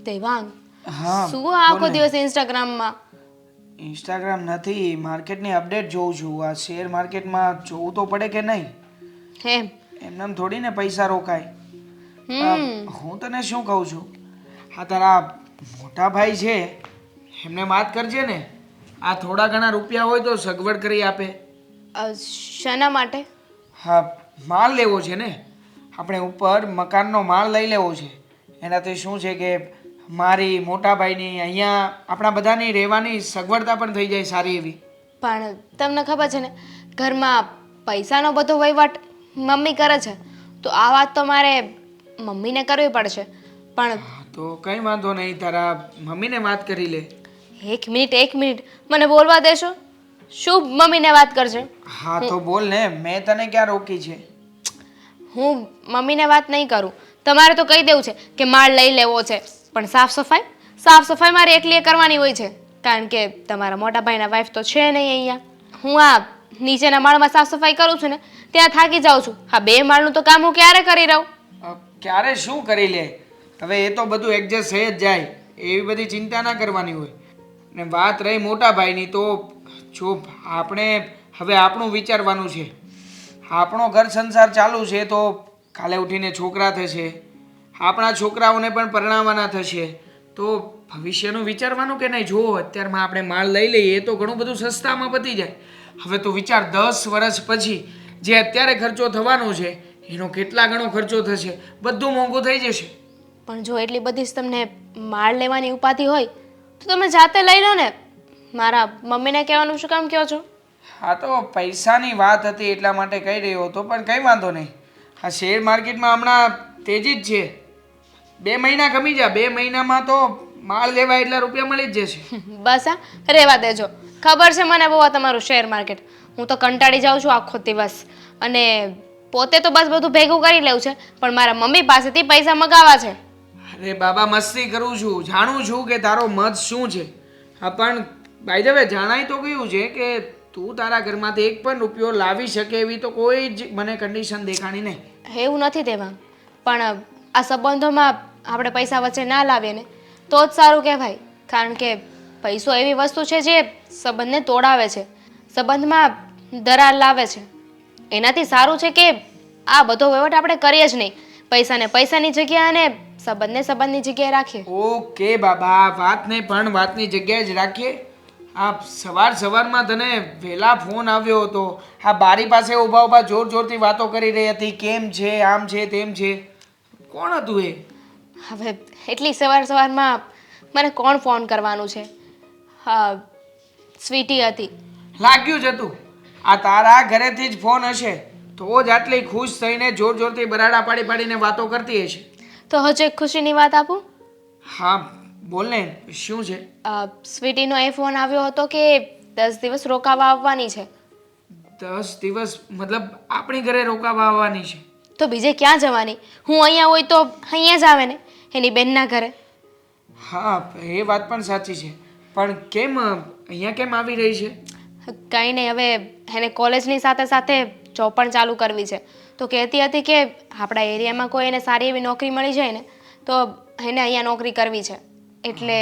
દેવાંગ, હા શું આખો બોલ ને. દિવસ ઇન્સ્ટાગ્રામમાં? ઇન્સ્ટાગ્રામ નથી, માર્કેટની અપડેટ જોઉં છું. આ શેર માર્કેટમાં જોવું તો પડે કે નહીં? એમ? એમનેમ થોડી ને પૈસા રોકાય. હું તને શું કહું છું, આ તારા મોટા ભાઈ છે એમને વાત કરજે ને. આ થોડા ઘણા રૂપિયા હોય તો સગવડ કરી આપે. શાના માટે? હા, માલ લેવો છે ને આપણે, ઉપર મકાનનો માલ લઈ લેવો છે. એનાથી શું છે કે મારી મોટા ભાઈની અહીંયા આપણા બધાની રહેવાની સગવડતા પણ થઈ જાય સારી એવી. પણ તમને ખબર છે ને, ઘરમાં પૈસાનો બધો વહીવટ મમ્મી કરે છે, તો આ વાત તો મારે મમ્મીને કરવી પડશે. પણ હા, તો કંઈ વાંધો નહીં, તારા મમ્મીને વાત કરી લે. એક મિનિટ, મને બોલવા દેશો? શું મમ્મીને વાત કરશે? હા તો બોલ ને, મેં તને ક્યાં રોકી છે? હું મમ્મીને વાત નહીં કરું. તમારે તો કહી દેવું છે કે માળ લઈ લેવો છે, પણ સાફ સફાઈ મારે એકલીએ કરવાની હોય છે, કારણ કે તમારા મોટા ભાઈના વાઈફ તો છે નહીં અહીંયા. હું આ નીચેના માળમાં સાફ સફાઈ કરું છું ને, ત્યાં થાકી જાઉં છું. હા, 2 માળનું તો કામ હું ક્યારે કરી રહું? ક્યારે શું કરી લે? હવે એ તો બધું એડજસ્ટ થઈ જ જાય, એવી બધી ચિંતા ના કરવાની હોય. ને વાત રહી મોટા ભાઈની, તો જો આપણે હવે આપણું વિચારવાનું છે. આપણો ઘર સંસાર ચાલુ છે તો કાલે ઉઠીને છોકરા થશે, આપણા છોકરાઓને પણ પરણાવવાના થશે, તો ભવિષ્યનું વિચારવાનું કે નહીં? જો અત્યારમાં આપણે માલ લઈ લઈએ તો ઘણું બધું સસ્તામાં પતી જાય. હવે તો વિચાર 10 વર્ષ પછી જે અત્યારે ખર્ચો થવાનો છે એનો કેટલા ગણો ખર્ચો થશે, બધું મોંઘું થઈ જશે. પણ જો એટલી બધી જ તમને માળ લેવાની ઉપાધિ હોય તો તમે જાતે લઈ લો ને. મારા મમ્મીને કહેવાનું શું કામ કહો છો? હા, તો પૈસાની વાત હતી એટલા માટે કહી રહ્યો હતો, પણ કંઈ વાંધો નહીં. આ શેર માર્કેટમાં હમણાં તેજી જ છે. 2 મહિના ગમી જા, 2 મહિનામાં તો માલ લેવા એટલા રૂપિયા મળી જ જશે. બસ હા, રહેવા દેજો. ખબર છે મને બહુ આ તમારું શેર માર્કેટ. હું તો કંટાળી જાઉં છું આખો દિવસ, અને પોતે તો બસ બધું ભેગું કરી લેવું છે, પણ મારા મમ્મી પાસેથી પૈસા મગાવવા છે. અરે બાબા, મસ્તી કરું છું, જાણું છું કે તારો મત શું છે. હા, પણ બાય ધ વે જાણાય તો ગયું છે કે તું તારા ઘરમાંથી એક પણ રૂપિયો લાવી શકે એવી તો કોઈ જ મને કન્ડિશન દેખાણી નહીં. એવું નથી દેવાંગ, પણ આ સંબંધોમાં આપણે પૈસા વચ્ચે ના લાવીએ ને તો જ સારું કહેવાય. કારણ કે પૈસો એવી વસ્તુ છે જે સંબંધને તોડાવે છે, સંબંધમાં દરાર લાવે છે. એનાથી સારું છે કે આ બધો વહીવટ આપણે કરીએ જ નહીં. પૈસાને પૈસાની જગ્યાએ અને સંબંધને સંબંધની જગ્યાએ રાખીએ. ઓકે બાબા, વાતને પણ વાતની જગ્યાએ જ રાખીએ. આ સવારમાં તને વહેલા ફોન આવ્યો હતો, આ બારી પાસે ઊભા ઊભા જોર જોરથી વાતો કરી રહી હતી, કેમ છે, આમ છે, તેમ છે. કોણ હતું એ? હવે એટલી સવારમાં મને કોણ ફોન કરવાનું છે? હા, સ્વીટી હતી. લાગ્યું જ હતું, આ તારા ઘરેથી જ ફોન હશે, તો જ આટલી ખુશ થઈને જોર જોરથી બરાડા પાડી પાડીને વાતો કરતી હશે. તો હજુ એક ખુશીની વાત આપું? હા બોલ ને, શું છે? સ્વીટીનો એ ફોન આવ્યો હતો કે 10 દિવસ રોકાવા આવવાની છે. 10 દિવસ મતલબ આપણી ઘરે રોકાવા આવવાની છે? તો બીજે ક્યાં જવાની? હું અહીંયા હોય તો અહીંયા જ આવે ને, એની બેનના ઘરે. હા, એ વાત પણ સાચી છે, પણ કેમ અહીંયા કેમ આવી રહી છે? કંઈ નહીં, હવે એને કોલેજની સાથે સાથે જોબ પણ ચાલુ કરવી છે. તો કહેતી હતી કે આપણા એરિયામાં કોઈ એને સારી એવી નોકરી મળી જાય ને તો એને અહીંયા નોકરી કરવી છે, એટલે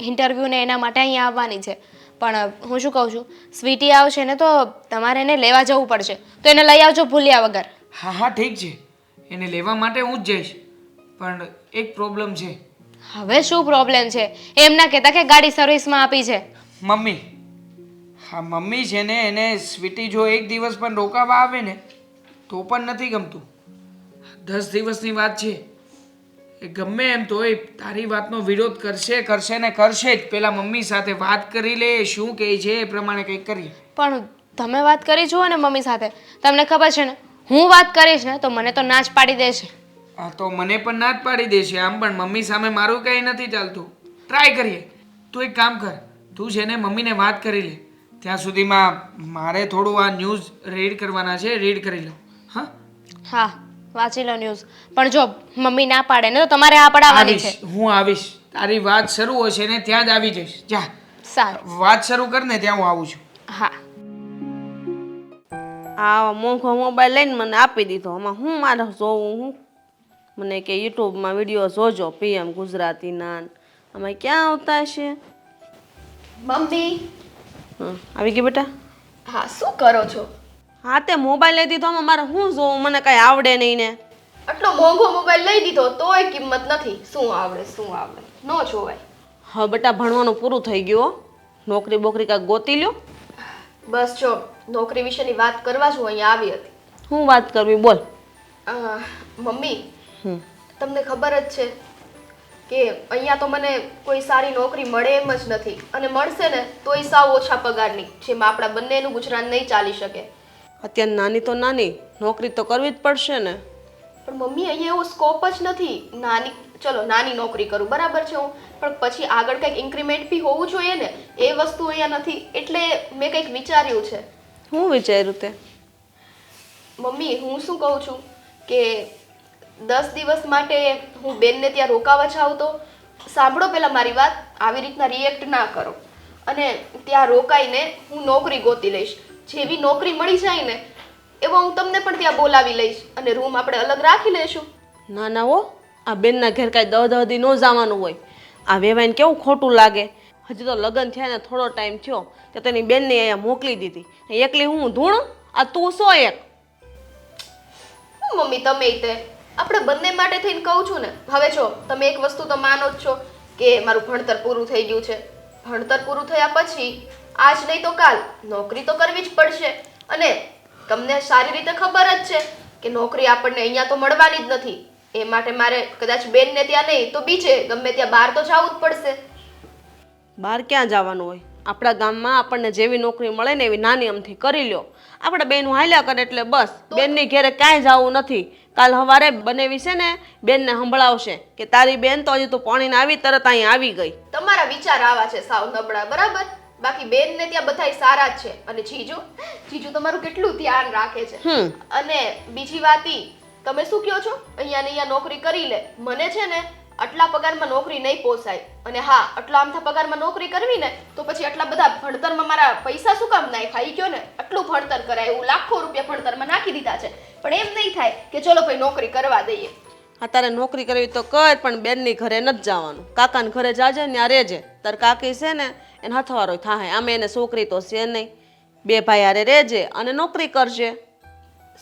ઇન્ટરવ્યૂને એના માટે અહીંયા આવવાની છે. પણ હું શું કહું છું, સ્વીટી આવશે ને તો તમારે એને લેવા જવું પડશે, તો એને લઈ આવજો ભૂલ્યા વગર. હા હા ઠીક છે, એને લેવા માટે હું જ જઈશ, પણ એક પ્રોબ્લેમ છે. હવે શું પ્રોબ્લેમ છે? એમ ના કહેતા કે ગાડી સર્વિસમાં આપી છે. મમ્મી, હા મમ્મી છે ને, એને સ્વીટી જો એક દિવસ પણ રોકાવા આવે ને તો પણ નથી ગમતું. 10 દિવસની વાત છે, એ ગમે એમ તોય તારી વાતનો વિરોધ કરશે ને કરશે જ. પેલા મમ્મી સાથે વાત કરી લે, શું કહે છે એ પ્રમાણે કંઈક કરીએ. પણ તમે વાત કરી જુઓ ને મમ્મી સાથે, તમને ખબર છે ને હું વાત કરીશ ને તો મને તો ના જ પાડી દેશે. હા, તો મને પણ ના જ પાડી દેશે. આમ પણ મમ્મી સામે મારું કંઈ નથી ચાલતું. ટ્રાય કરીએ. તું એક કામ કર, તું છે ને મમ્મીને વાત કરી લે, ત્યાં સુધીમાં મારે થોડું આ ન્યૂઝ રીડ કરવાના છે, રીડ કરી લઉં. હા હા, વાંચી લો ન્યૂઝ. પણ જો મમ્મી ના પાડે ને તો તમારે આ પડાવવાની છે. હું આવીશ. તારી વાત શરૂ હશે ને ત્યાં જ આવી જઈશ. જા, સારું. વાત શરૂ કર ને ત્યાં હું આવું છું. હા. આ મોંઘો મોબાઈલ લઈને મને આપી દીધો. આમાં હું મારે જોવું? હું મને કે યુટ્યુબમાં વિડીયો જોજો, પીએમ ગુજરાતીના અમે ક્યાં આવતા હશે? મમ્મી આવી ગઈ બેટા? હા શું કરો છો? હા તે મોબાઈલ લઈ દીધો, મારે શું જોવું, મને કઈ આવડે નહીં ને. આટલો મોંઘો મોબાઈલ લઈ દીધો તોય કિંમત નથી. શું આવડે ન જોવાય. હવે બેટા ભણવાનું પૂરું થઈ ગયું હો. નોકરી બોકરી કાંઈક ગોતી લ્યો. બસ જો નોકરી વિશેની વાત કરવા જ હું અહીંયા આવી હતી. શું વાત કરવી બોલ. મમ્મી હમ તમને ખબર જ છે કે અહીંયા તો મને કોઈ સારી નોકરી મળે એમ જ નથી, અને મળશે ને તોય સાવ ઓછા પગારની, જેમાં આપણા બંનેનું ગુજરાન નહીં ચાલી શકે. અત્યારે નાની તો નાની નોકરી તો કરવી જ પડશે ને. પણ મમ્મી અહીંયા એવો સ્કોપ જ નથી. નાની નોકરી કરું બરાબર છે હું, પણ પછી આગળ કંઈક ઇન્ક્રીમેન્ટ બી હોવું જોઈએ ને, એ વસ્તુ અહીંયા નથી. એટલે મેં કંઈક વિચાર્યું છે. શું વિચાર્યું તે? મમ્મી હું શું કહું છું કે 10 દિવસ માટે હું બેનને ત્યાં રોકાવા જાઉં તો. સાંભળો પહેલાં મારી વાત, આવી રીતના રિએક્ટ ના કરો. અને ત્યાં રોકાઈને હું નોકરી ગોતી લઈશ. જેવી નોકરી મળી જાય ને એવો હું તમને પણ ત્યાં બોલાવી લઈશ, અને રૂમ આપણે અલગ રાખી લઈશું. ના ના હો, આ બેનના ઘેર કાંઈ 10 દી ન જવાનું હોય. આ વેવાઈને કેવું ખોટું લાગે. હજી તો લગ્ન થયા ને થોડો ટાઈમ થયો તો તેની બેનને અહીંયા મોકલી દીધી. એકલી હું ધૂણ, આ તું સો એક. મમ્મી તમે તે આપણે બંને માટે થઈને કહું છું ને. હવે જો તમે એક વસ્તુ તો માનો જ છો કે મારું ભણતર પૂરું થઈ ગયું છે. ભણતર પૂરું થયા પછી આજ નહીં તો કાલ નોકરી તો કરવી જ પડશે. અને તમને સારી રીતે ખબર જ છે કે નોકરી આપણને અહીંયા તો મળવાની જ નથી. એ માટે મારે કદાચ બેનને ત્યાં નહીં તો બીજે ગમે ત્યાં બહાર તો જવું જ પડશે. બહાર ક્યાં જવાનું હોય? આપણા ગામમાં આપણને જેવી નોકરી મળે ને એવી નાની અમથી કરી લ્યો. આપણે બેનું હાલ્યા કરે એટલે બસ. બેનની ઘેરે કાંઈ જવું નથી. કાલ સવારે બનેવી છે ને બેનને સંભળાવશે કે તારી બેન તો હજી તું પાણીને આવી તરત અહીં આવી ગઈ. તમારા વિચાર આવા છે સાવ નબળા, બરાબર. બાકી બેનને ત્યાં બધાય સારા જ છે. અને જીજુ તમારું કેટલું ધ્યાન રાખે છે. અને બીજી વાત ઈ, તમે શું કહો છો અહીંયા ને અહીંયા નોકરી કરી લે. મને છે ને આટલા પગારમાં નોકરી નહીં પોસાય. અને હા, આટલા આમથા પગારમાં નોકરી કરવી ને તો પછી આટલા બધા ભણતરમાં મારા પૈસા શું કામ નાખ્યા? ઈ કયો ને, આટલું ભણતર કરાય, એવું લાખો રૂપિયા ભણતરમાં નાખી દીધા છે. પણ એમ નહીં થાય કે ચલો ભાઈ નોકરી કરવા દઈએ. તારે નોકરી કરવી તો કર, પણ બેનની ઘરે નથી જવાનું. કાકાને ઘરે જાજે ને, આ રહેજે. તાર કાકી છે ને એને હથવારો થાય. આમે એને છોકરી તો છે નહીં. બે ભાઈ હારે રહેજે અને નોકરી કરજે.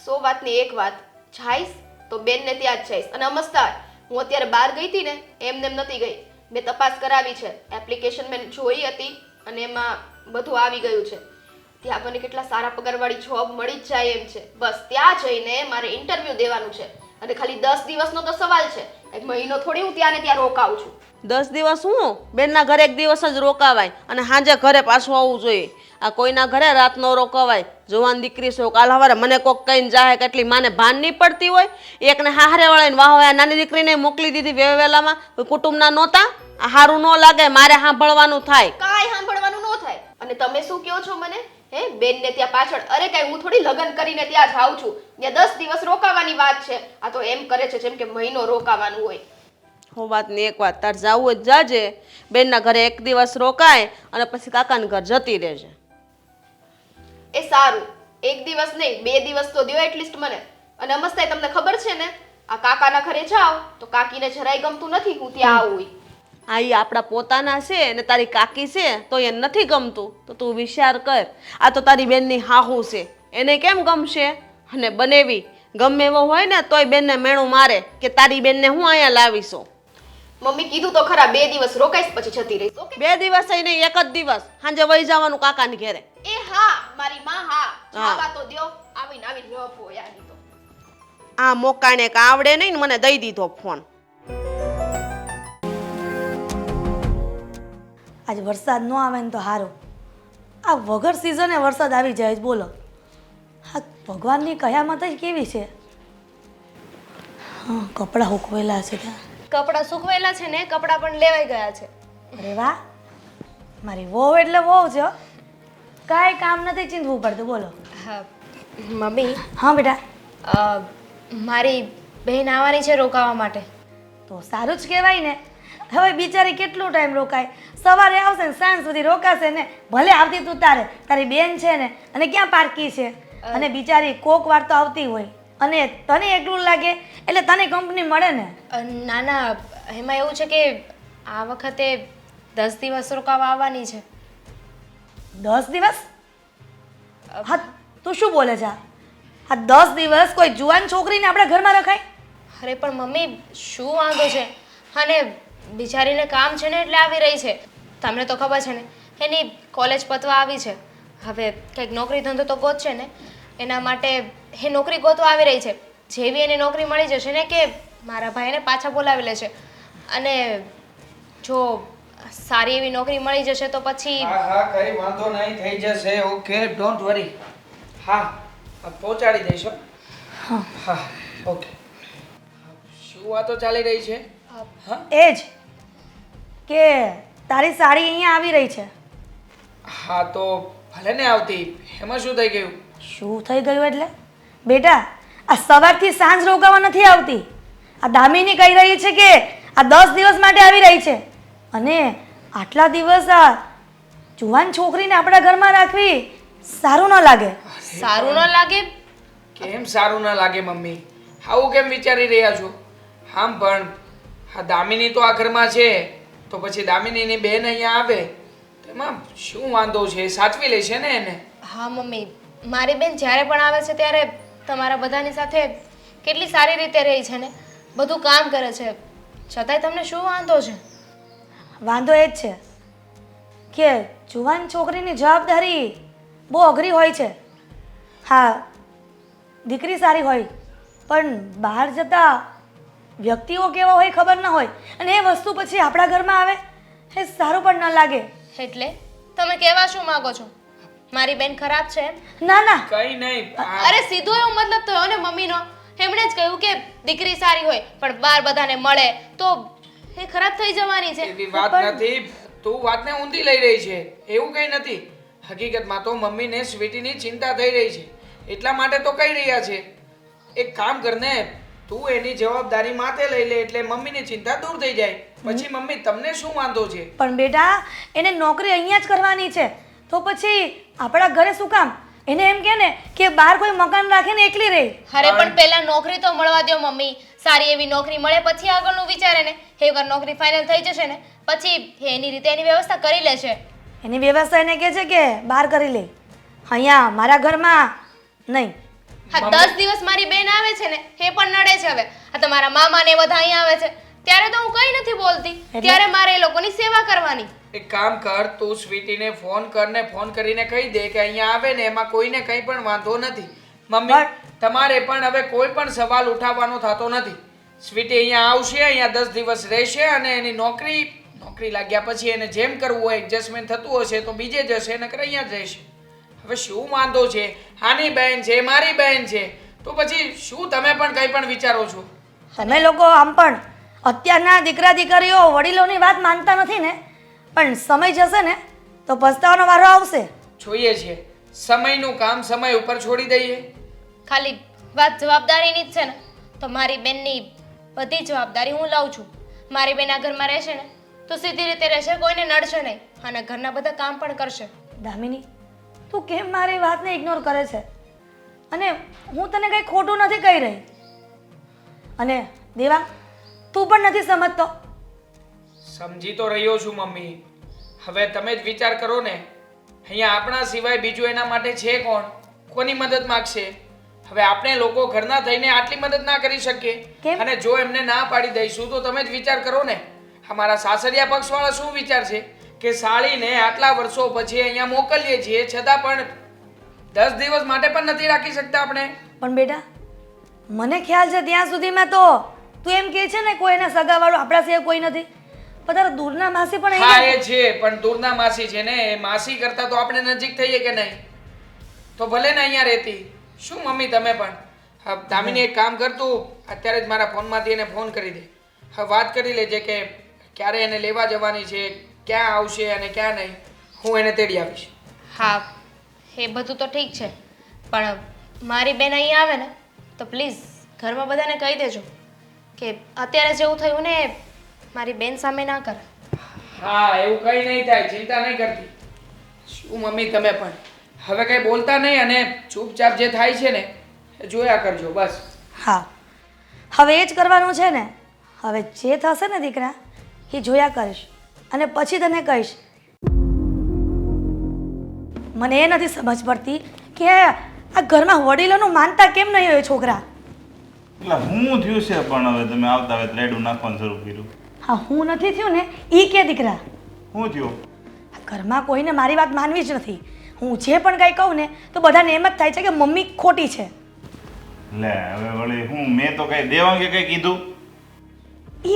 100 વાતની એક વાત, જઈશ તો બેનને ત્યાં જ જઈશ. અને અમસ્તા હું અત્યારે બહાર ગઈ હતી ને એમને એમ નથી ગઈ. મેં તપાસ કરાવી છે, એપ્લિકેશન મેં જોઈ હતી અને એમાં બધું આવી ગયું છે. ત્યાં મને કેટલા સારા પગારવાળી જોબ મળી જ જાય એમ છે. બસ ત્યાં જઈને મારે ઇન્ટરવ્યૂ દેવાનું છે. અને ખાલી 10 દિવસનો તો સવાલ છે, એક મહિનો થોડી હું ત્યાં ને ત્યાં રોકાઉં છું. 10 દિવસ હું બેનના ઘરે 1 દિવસ જ રોકાવાય અને સાંજે ઘરે પાછું આવવું જોઈએ. આ કોઈના ઘરે રાત ન રોકાવાય. જવાન દીકરી છો, કાલ સવારે મને કોક કહીને જાહે કેટલી માને ભાન નહીં પડતી હોય. એકને હારે વળાઈને વાહ આ નાની દીકરીને મોકલી દીધી વેવેલામાં, કોઈ કુટુંબના નહોતા. આ સારું ન લાગે, મારે સાંભળવાનું થાય. કાંઈ સાંભળવાનું ન થાય. અને તમે શું કહો છો મને? બેનને ત્યાં પાછળ? અરે કાંઈ હું થોડી લગ્ન કરીને ત્યાં જાઉં છું. ત્યાં 10 દિવસ રોકાવાની વાત છે. આ તો એમ કરે છે જેમ કે મહિનો રોકાવાનું હોય. હો વાતની એક વાત, તાર જાવું જ જાજે. બેનના ઘરે 1 દિવસ રોકાય અને પછી કાકાના ઘર જતી રહેજે. એ સારું, 1 દિવસ નહીં 2 દિવસ તો દ્યો એટલીસ્ટ મને. અને અમસ્તાય તમને ખબર છે ને, આ કાકાના ઘરે જાઓ તો કાકીને જરાય ગમતું નથી હું ત્યાં આવું. આ ઈ આપણા પોતાના છે ને તારી કાકી છે તો એને નથી ગમતું. તો તું વિચાર કર, આ તો તારી બેનની હાહુ છે, એને કેમ ગમશે? અને બનેવી ગમે એવો હોય ને તોય બેનને મેણું મારે કે તારી બેનને હું અહીંયા લાવીશું. મમ્મી કીધું તો ખરા 2 દિવસ રોકાઈશ પછી જતી રહીશ. ઓકે? 2 દિવસ નહીં, 1 જ દિવસ સાંજે વહી જવાનું કાકાની ઘરે. એ હા મારી માં, હા જાવા તો દ્યો. આવીને રફો યાર. તો આ મોકાને ક આવડે નહીં ને મને દઈ દીધો ફોન. આજે વરસાદ ન આવે ને તો સારું. આ વગર સિઝને વરસાદ આવી જાય બોલો. હા, ભગવાનની કયામત જ કેવી છે. હા, કપડાં સૂકવેલા છે ત્યાં. કપડાં સૂકવેલા છે ને, કપડાં પણ લેવાઈ ગયા છે. અરે વાહ, મારી વહુ એટલે વહુ છે હો. કાંઈ કામ નથી ચીંધવું પડતું બોલો. હા મમ્મી. હા બેટા. મારી બહેન આવવાની છે રોકાવા માટે. તો સારું જ કહેવાય ને. હવે બિચારી કેટલો ટાઈમ રોકાય? સવારે આવશે ને સાંજ સુધી રોકાશે ને. ભલે આવતી તું તારી બેન છે ને, અને ક્યાં પારકી છે. અને બિચારી કોક વાર તો આવતી હોય અને તને એકલું લાગે એટલે તને કંપની મળે ને. ના ના, એમાં એવું છે કે આ વખતે 10 દિવસ રોકાવા આવવાની છે. 10 દિવસ? હા, તું શું બોલે છે? આ 10 દિવસ કોઈ જુવાન છોકરીને આપણા ઘરમાં રખાય? અરે પણ મમ્મી શું વાંધો છે? અને બિચારીને કામ છે ને એટલે આવી રહી છે. તમને તો ખબર છે ને એની કોલેજ પતવા આવી છે. હવે કંઈક નોકરી ધંધો તો ગોતશે ને, એના માટે એ નોકરી ગોતવા આવી રહી છે. જેવી એને નોકરી મળી જશે ને કે મારા ભાઈને પાછા બોલાવી લેશે, અને જો સારી એવી નોકરી મળી જશે તો પછી હા હા, કઈ વાંધો નહીં, થઈ જશે. Okay, don't worry. હા, પહોંચાડી દઈશ હો. હા, ઓકે. શું વાતો ચાલી રહી છે? હા, એ જ કે તારી સાડી અહીંયા આવી રહી છે. હા તો ભલે ને આવતી, એમાં શું થઈ ગયું? શું થઈ ગયું એટલે? બેટા, આ સવારથી સાંજ રોકાવા નથી આવતી. આ દામિની કહી રહી છે કે આ 10 દિવસ માટે આવી રહી છે, અને આટલા દિવસ આ જુવાન છોકરીને આપણા ઘરમાં રાખવી સારું ન લાગે. સારું ન લાગે. કેમ સારું ના લાગે મમ્મી? આવું કેમ વિચારી રહ્યા છો? આમ પણ હા, દામિની તો આ ઘરમાં છે, તો પછી દામિનીની બેન અહીંયા આવે તો એમાં શું વાંધો છે? સાચવી લેશે ને એને. હા મમ્મી, મારી બેન જ્યારે પણ આવે છે ત્યારે તમારા બધાની સાથે કેટલી સારી રીતે રહી છે ને, બધું કામ કરે છે, છતાંય તમને શું વાંધો છે? વાંધો એ જ છે કે જુવાન છોકરીની જવાબદારી બહુ અઘરી હોય છે. હા, દીકરી સારી હોય પણ બહાર જતા વ્યક્તિઓ કેવા હોય ખબર ન હોય, અને એ વસ્તુ પછી આપણા ઘરમાં આવે એ સારું પણ ન લાગે. એટલે તમે કહેવા શું માંગો છો? મારી બેન ખરાબ છે એમ? ના ના, કઈ નહીં. અરે સીધો એવો મતલબ થયો ને મમ્મીનો. એમણે જ કહ્યું કે દીકરી સારી હોય પણ બહાર બધાને મળે તો એ ખરાબ થઈ જવાની છે. એવી વાત નથી. તું વાતને ઊંધી લઈ રહી છે. એવું કઈ નથી. હકીકતમાં તો મમ્મીને સ્વીટીની ચિંતા થઈ રહી છે, એટલા માટે તો કહી રહ્યા છે. એક કામ કરને, તું એની જવાબદારી માથે લઈ લે એટલે મમ્મીની ચિંતા દૂર થઈ જાય. પછી મમ્મી તમને શું વાંધો છે? પણ બેટા એને નોકરી અહીંયા જ કરવાની છે, તો પછી આપણા ઘરે શું કામ? એને એમ કે ને કે બહાર કોઈ મકાન રાખીને એકલી રહે. અરે પણ પહેલા નોકરી તો મળવા દો મમ્મી. સારી એવી નોકરી મળે પછી આગળનું વિચારે ને. એકવાર નોકરી ફાઇનલ થઈ જશે ને પછી એની રીતે એની વ્યવસ્થા કરી લેશે. એની વ્યવસ્થા એને કહે છે કે બહાર કરી લે, અહીંયા મારા ઘરમાં નહીં. હા, 10 દિવસ મારી બેન આવે છે ને એ પણ નડે છે. હવે આ તમારા મામા ને બધા અહીંયા આવે છે ત્યારે તો હું કઈ નથી બોલતી, ત્યારે મારે એ લોકોની સેવા કરવાની. એક કામ કર, તું સ્વીટીને ફોન કર ને ફોન કરીને કહી દે કે અહીંયા આવે ને એમાં કોઈને કંઈ પણ વાંધો નથી. મમ્મી, તમારે પણ હવે કોઈ પણ સવાલ ઉઠાવવાનો થતો નથી. સ્વીટી અહીંયા આવશે, અહીંયા 10 દિવસ રહેશે, અને એની નોકરી લાગ્યા પછી એને જેમ કરવું હોય એડજસ્ટમેન્ટ થતું હશે તો બીજે જશે, નકર અહીંયા જ રહેશે. હવે શું વાંધો છે? આની બહેન છે, મારી બહેન છે, તો પછી શું તમે પણ કંઈ પણ વિચારો છો? તમે લોકો આમ પણ અત્યારના દીકરા દીકરીઓ વડીલોની વાત માનતા નથી ને, પણ સમય જશે ને તો પસ્તાવાનો વારો આવશે. જોઈએ છીએ સમયનું કામ સમય ઉપર છોડી દઈએ. ખાલી વાત જવાબદારીની જ છે ને, તો મારી બેનની બધી જવાબદારી હું લઉં છું. મારી બેન આ ઘરમાં રહેશે ને તો સીધી રીતે રહેશે, કોઈને નડશે નહીં, અને ઘરના બધા કામ પણ કરશે. દામિની, તું કેમ મારી વાતને ઇગ્નોર કરે છે? અને હું તને કંઈ ખોટું નથી કહી રહી. અને દેવા, તું પણ નથી સમજતો. સમજી તો રહ્યો છું મમ્મી. હવે તમે જ વિચાર કરો ને, અહીંયા આપણા સિવાય બીજું એના માટે છે કોણ? કોની મદદ માંગશે? હવે આપણે લોકો ઘરના થઈને આટલી મદદ ના કરી શકીએ, કેમ? અને જો એમને ના પાડી દઈશું તો તમે જ વિચાર કરો ને, અમારા સાસરિયા પક્ષવાળા શું વિચાર છે કે સાળીને આટલા વર્ષો પછી અહીંયા મોકલીએ છીએ છતાં પણ 10 દિવસ માટે પણ નથી રાખી શકતા આપણે. પણ બેટા, મને ખ્યાલ છે ત્યાં સુધીમાં તો તું એમ કહે છે ને કોઈ એના સગાવાળું આપણા સિવાય કોઈ નથી, પણ તારા દૂરના માસી પણ હા અહીંયા એ છે, પણ દૂરના માસી છે ને, એ માસી કરતા તો આપણે નજીક થઈએ કે નહીં? તો ભલે ને અહીંયા રહેતી. શું મમ્મી તમે પણ? હા દામિની, એક કામ કર, તું અત્યારે જ મારા ફોનમાંથી એને ફોન કરી દે. હા, વાત કરી લેજે કે ક્યારે એને લેવા જવાની છે, ક્યાં આવશે અને ક્યાં નહીં. હું એને તેડી આવીશ. હા, એ બધું તો ઠીક છે, પણ મારી બેન અહીં આવે ને તો પ્લીઝ ઘરમાં બધાને કહી દેજો કે અત્યારે જેવું થયું ને એ મારી બેન સામે ના કરે. હા, એવું કંઈ નહીં થાય, ચિંતા નહીં કરતી. શું મમ્મી તમે પણ હવે કંઈ બોલતા નહીં અને ચૂપચાપ જે થાય છે ને એ જોયા કરજો બસ. હા, હવે એ જ કરવાનું છે ને. હવે જે થશે ને દીકરા, એ જોયા કરીશ અને પછી તને કહીશ. મને એ નથી સમજ પડતી કે આ ઘરમાં વડીલોનું માનતા કેમ નહીં હોય છોકરા. એટલે હું થયું છે પણ હવે તમે આવતા હવે રેડું નાખવાનું શરૂ કર્યું. હા, હું નથી થયું ને એ કે દીકરા. શું થયું? આ ઘરમાં કોઈને મારી વાત માનવી જ નથી. હું જે પણ કંઈ કહું ને તો બધાને એમ જ થાય છે કે મમ્મી ખોટી છે. લે હવે વળી હું મેં તો કઈ દેવાંગે કઈ કીધું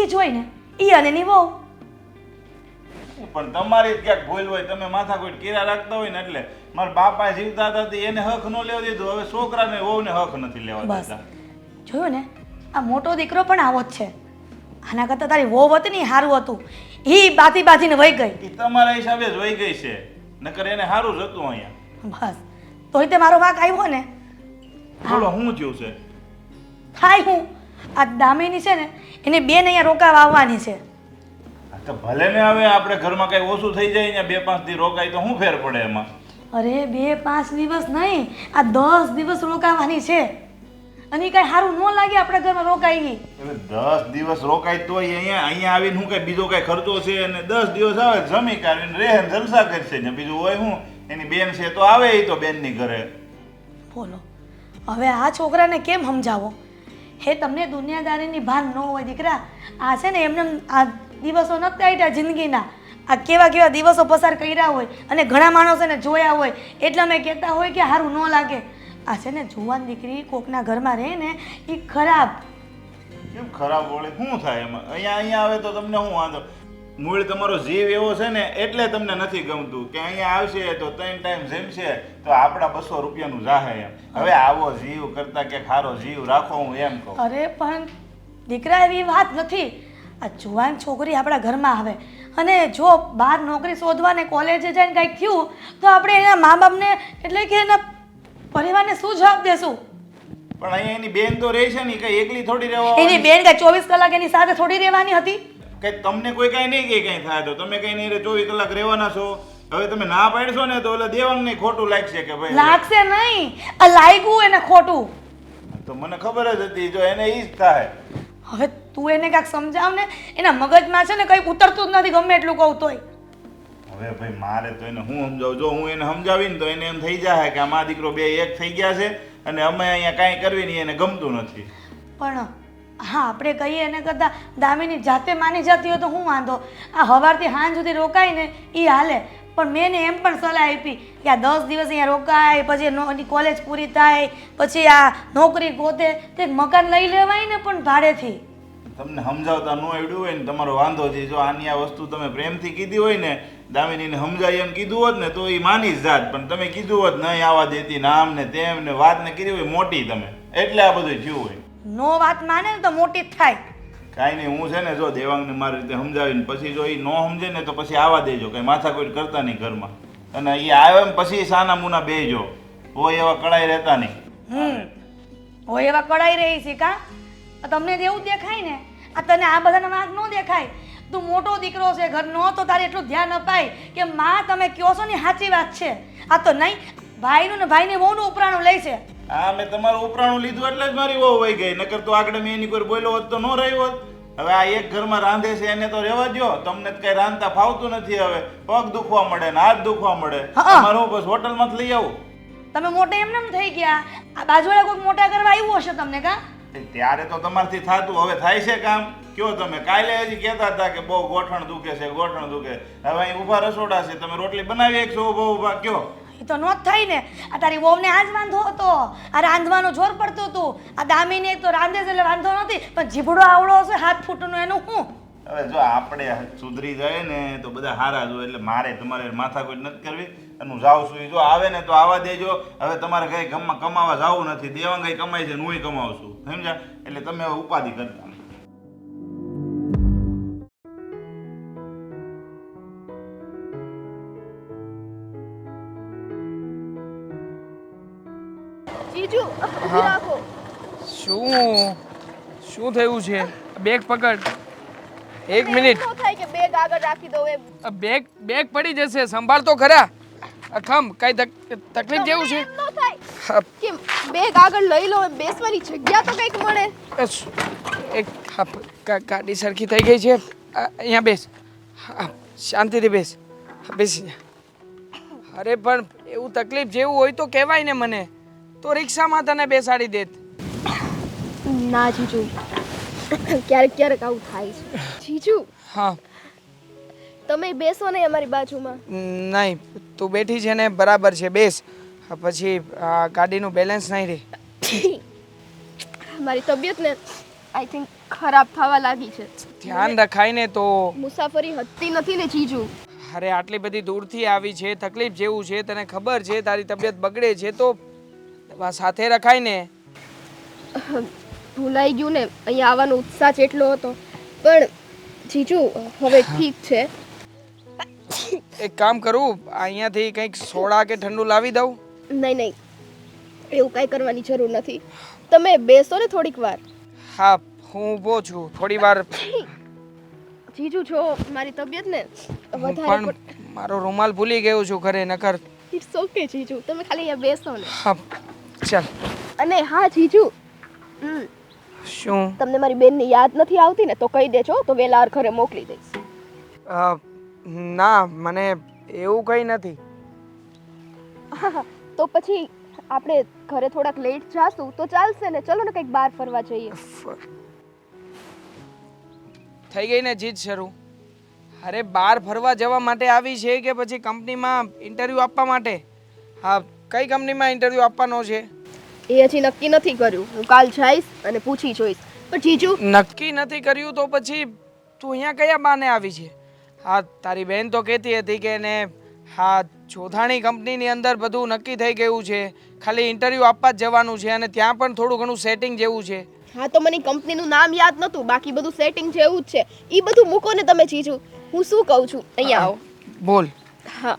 એ જોઈને એ અને ની વહુ. પણ તમારી જ ક્યાંક ભૂલ હોય, તમે માથાકૂટ કર્યા રાખતા હોય ને એટલે મારા બાપા જીવતા હતા તે એને હક ન લેવા દીધું, હવે છોકરાને વહુને હક નથી લેવા બસ દેતા. જોયું ને, આ મોટો દીકરો પણ આવો જ છે. આના કરતાં તારી વહુ હતી ને એ સારું હતું. એ બાથી બાથીને વહી ગઈ. એ તમારા હિસાબે જ વહી ગઈ છે, નકર એને સારું જ હતું અહીંયા. બસ તોય તે મારો વાંક આવ્યો ને. બોલો શું થયું છે? થાય હું આ દામિની છે ને એને બેન અહીંયા રોકાવા આવવાની છે. હા તો ભલે ને હવે આપણે ઘરમાં કઈ ઓછું થઈ જાય ને 2-5 દી રોકાય તો શું ફેર પડે એમાં? અરે 2-5 દિવસ નહીં, આ 10 દિવસ રોકાવાની છે. અને એ કાંઈ સારું ન લાગે આપણા ઘરમાં રોકાઈ ગઈ. હવે 10 દિવસ રોકાય તોય અહીંયા આવીને શું કઈ બીજો કઈ ખર્ચો છે, અને 10 દિવસ આવે જમી કાઢીને રહે ને જલસા કરશે ને બીજું હોય શું? એની બેન છે તો આવે એ તો બેનની ઘરે. બોલો હવે આ છોકરાને કેમ સમજાવો? હે તમને દુનિયાદારીની ભાન ન હોય દીકરા. આ છે ને એમને આ દિવસો નથી આટ્યા જિંદગીના. આ કેવા કેવા દિવસો પસાર કર્યા હોય અને ઘણા માણસોને જોયા હોય એટલે અમે કહેતા હોય કે સારું ન લાગે. આ છે ને જુવાન દીકરી કોકના ઘરમાં રહે ને એ ખરાબ. કેમ ખરાબ વળે? શું થાય એમાં? અહીંયા આવે તો તમને શું વાંધો? મૂળ તમારો જીવ એવો છે ને એટલે તમને નથી ગમતું કે અહીંયા આવશે તો 3 ટાઈમ જમશે તો આપણા 200 રૂપિયાનું જાહે એમ. હવે આવો જીવ કરતા કે ખારો જીવ રાખો, હું એમ કહું. અરે પણ દીકરા એવી વાત નથી. આ જુવાન છોકરી આપણા ઘરમાં આવે અને જો બહાર નોકરી શોધવા ને કોલેજે જઈને કંઈક થયું તો આપણે એના મા બાપને એટલે કે એના પરિવારને શું જવાબ દેશું? પણ અહીંયા એની બેન તો રહે છે ને, કઈ એકલી થોડી રહેવા એની બેન કઈ 24 કલાક એની સાથે થોડી રહેવાની હતી? કઈ તમને કોઈ કઈ નહીં કે કઈ થાય તો તમે કઈ નહીં 24 કલાક રહેવાના છો. હવે તમે ના પાડશો ને તો એટલે દેવાંગને ખોટું લાગશે કે ભાઈ લાગશે નહીં, આ લાગ્યું એને ખોટું. તો મને ખબર જ હતી જો એને ઈ જ થાય. હવે તું એને કાંઈક સમજાવ ને, એના મગજમાં છે ને કંઈક ઉતરતું જ નથી ગમે એટલું કહું તોય. હવે ભાઈ મારે તો એને હું સમજાવું? જો હું એને સમજાવીને તો એને એમ થઈ જાય કે આ મા દીકરો બે એક થઈ ગયા છે અને અમે અહીંયા કાંઈ કરવી નહીં, એને ગમતું નથી. પણ હા આપણે કહીએ એને કરતાં દામિની જાતે માની જતી હોય તો હું વાંધો? આ સવારથી સાંજ સુધી રોકાય ને એ હાલે. પણ મેં એને એમ પણ સલાહ આપી કે આ 10 દિવસ અહીંયા રોકાય, પછી એની કોલેજ પૂરી થાય, પછી આ નોકરી ગોતે તે મકાન લઈ લેવાય ને પણ ભાડેથી. તમને સમજાવતા ન આવડ્યું હોય ને તમારો વાંધો છે. જો આની આ વસ્તુ તમે પ્રેમથી કીધી હોય ને, દામિનીને સમજાય એમ કીધું હોત ને તો એ માની જ જાત. પણ તમે કીધું હોત નહીં આવવા દેતી ને આમ ને તેમ ને વાતને કીધી હોય મોટી તમે, એટલે આ બધું થયું હોય. નો વાત માને ને તો મોટી જ થાય. કાંઈ નહીં, હું છે ને જો દેવાંગને મારી રીતે સમજાવીને પછી જો એ ન સમજે ને તો પછી આવવા દેજો, કંઈ માથાકૂટ કરતા નહીં ઘરમાં. અને એ આવે ને પછી સાના મુના બેજો, હોય એવા કડાઈ રહેતા નહીં. હોય એવા કડાઈ રહી છે કા? તમને એવું દેખાય ને, આ તને આ બધાના વાંક ન દેખાય. તું મોટો દીકરો છે ઘરનો તો તારે એટલું ધ્યાન અપાય કે માં તમે કહો છો ને સાચી વાત છે. આ તો નહીં, ભાઈનું ને ભાઈની વહુનું ઉપરાણું લે છે. હા મેં તમારું ઉપરાણું લીધું એટલે જ મારી વહુ વહી ગઈ, નકર તો આગળ મેં એની કોઈ બોલ્યો હોત તો ન રહ્યો હોત. હવે આ એક ઘરમાં રાંધે છે એને તો રહેવા દો. તમને કઈ રાંધતા ફાવતું નથી. હવે પગ દુખવા મળે ને હાથ દુખવા મળે. તમારું બસ હોટલમાં લઈ આવું. તમે મોટા એમને થઈ ગયા. આ બાજુવાળા કોઈ મોટા કરવા આવ્યું હશે તમને કા? ત્યારે તો તમારથી થાતું, હવે થાય છે કામ? કયો તમે કાલે હજી કહેતા હતા કે બહુ ગોઠણ દુખે છે, ગોઠણ દુખે. હવે અહીં ઊભા રસોડા છે, તમે રોટલી બનાવી એક છો ઊભા ઊભા કયો? એ તો નો જ થાય ને. આ તારી વહુને આ જ વાંધો હતો, આ રાંધવાનું જોર પડતું હતું. આ દામીને એક તો રાંધે છે એટલે વાંધો નથી, પણ જીભડો આવડો હશે 7 ફૂટનો એનું શું? હવે જો આપણે સુધરી જાય ને તો બધા હારા જ હોય. એટલે મારે તમારે માથાકૂટ નથી કરવી. અને હું જાઉં છું, જો આવે ને તો આવવા દેજો. હવે તમારે કઈ ગામમાં કમાવા જવું નથી. દેવાંગ કઈ કમાય છે ને હું કમાવું છું, સમજ્યા? એટલે તમે હવે ઉપાધિ કરતા. જીજુ ઊભી રાખો. શું થયું છે? બેગ પકડ. 1 મિનિટ. શું થાય કે બેગ આગળ રાખી દો એમ? બેગ પડી જશે, સંભાળ તો ખરા. ખમ કઈ તકલીફ જેવું છે? એમ ન થાય કે બેગ આગળ લઈ લો, બેસવાની જગ્યા તો કંઈક મળે. એક ગાડી સરખી થઈ ગઈ છે. અહીંયા બેસ. હા, શાંતિથી બેસ. બેસી જા. અરે પણ એવું તકલીફ જેવું હોય તો કહેવાય ને મને, તો રિક્ષામાં તને બેસાડી દેત. ના જીજુ, ક્યારેક ક્યારેક આવું થાય છે. જીજુ હા. તમે બેસો ને અમારી બાજુમાં. નહીં, તું બેઠી છે ને બરાબર છે, બેસ. પછી આ ગાડીનું બેલેન્સ નહીં રહે. મારી તબિયત ને આઈ થિંક ખરાબ થવા લાગી છે. ધ્યાન રખાય ને તો. મુસાફરી હતી નથી ને જીજુ. અરે આટલી બધી દૂરથી આવી છે, તકલીફ જેવું છે, તને ખબર છે તારી તબિયત બગડે છે તો દવા સાથે રખાય ને. ભૂલાઈ ગયું ને, અહીંયા આવવાનો ઉત્સાહ જ એટલો હતો. પણ જીજુ હવે ઠીક છે. એક કામ કરું, અહીંયાથી કંઈક સોડા કે ઠંડુ લાવી દઉં? નહીં નહીં, એવું કાંઈ કરવાની જરૂર નથી. તમે બેસો ને થોડીક વાર. હા, હું ઊભો છું થોડી વાર. જીજુ જો મારી તબિયત ને હું વધારે પણ મારો રૂમાલ ભૂલી ગયો છું ઘરે, નકર. ઇટ્સ ઓકે જીજુ, તમે ખાલી અહીંયા બેસો ને. હા, ચાલ. અને હા જીજુ, શું? તમને મારી બેનની યાદ નથી આવતી ને તો કહી દેજો, તો વેલા ઘરે મોકલી દઈશ. ના, મને એવું કંઈ નથી. તો પછી આપણે ઘરે થોડાક લેટ જાશું તો ચાલશે ને? ચલો ને કંઈક બહાર ફરવા જઈએ. થઈ ગઈ ને જીત શરૂ. અરે બહાર ફરવા જવા માટે આવી છે કે પછી કંપનીમાં ઇન્ટરવ્યૂ આપવા માટે? હા, કઈ કંપનીમાં ઇન્ટરવ્યૂ આપવાનો છે એ હજી નક્કી નથી કર્યું. હું કાલ જઈશ અને પૂછી જોઈશ. પણ જીજુ નક્કી નથી કર્યું તો પછી તું અહીંયા કયા બાને આવી છે? હા, તારી બહેન તો કહેતી હતી કે ને હા જોધાણી કંપનીની અંદર બધું નક્કી થઈ ગયું છે, ખાલી ઇન્ટરવ્યૂ આપવા જ જવાનું છે અને ત્યાં પણ થોડું ઘણું સેટિંગ જેવું છે. હા, તો મને કંપનીનું નામ યાદ નતું, બાકી બધું સેટિંગ જેવું જ છે. એ બધું મૂકો ને તમે જીજુ. હું શું કહું છું, અહીંયા આવો. બોલ. હા,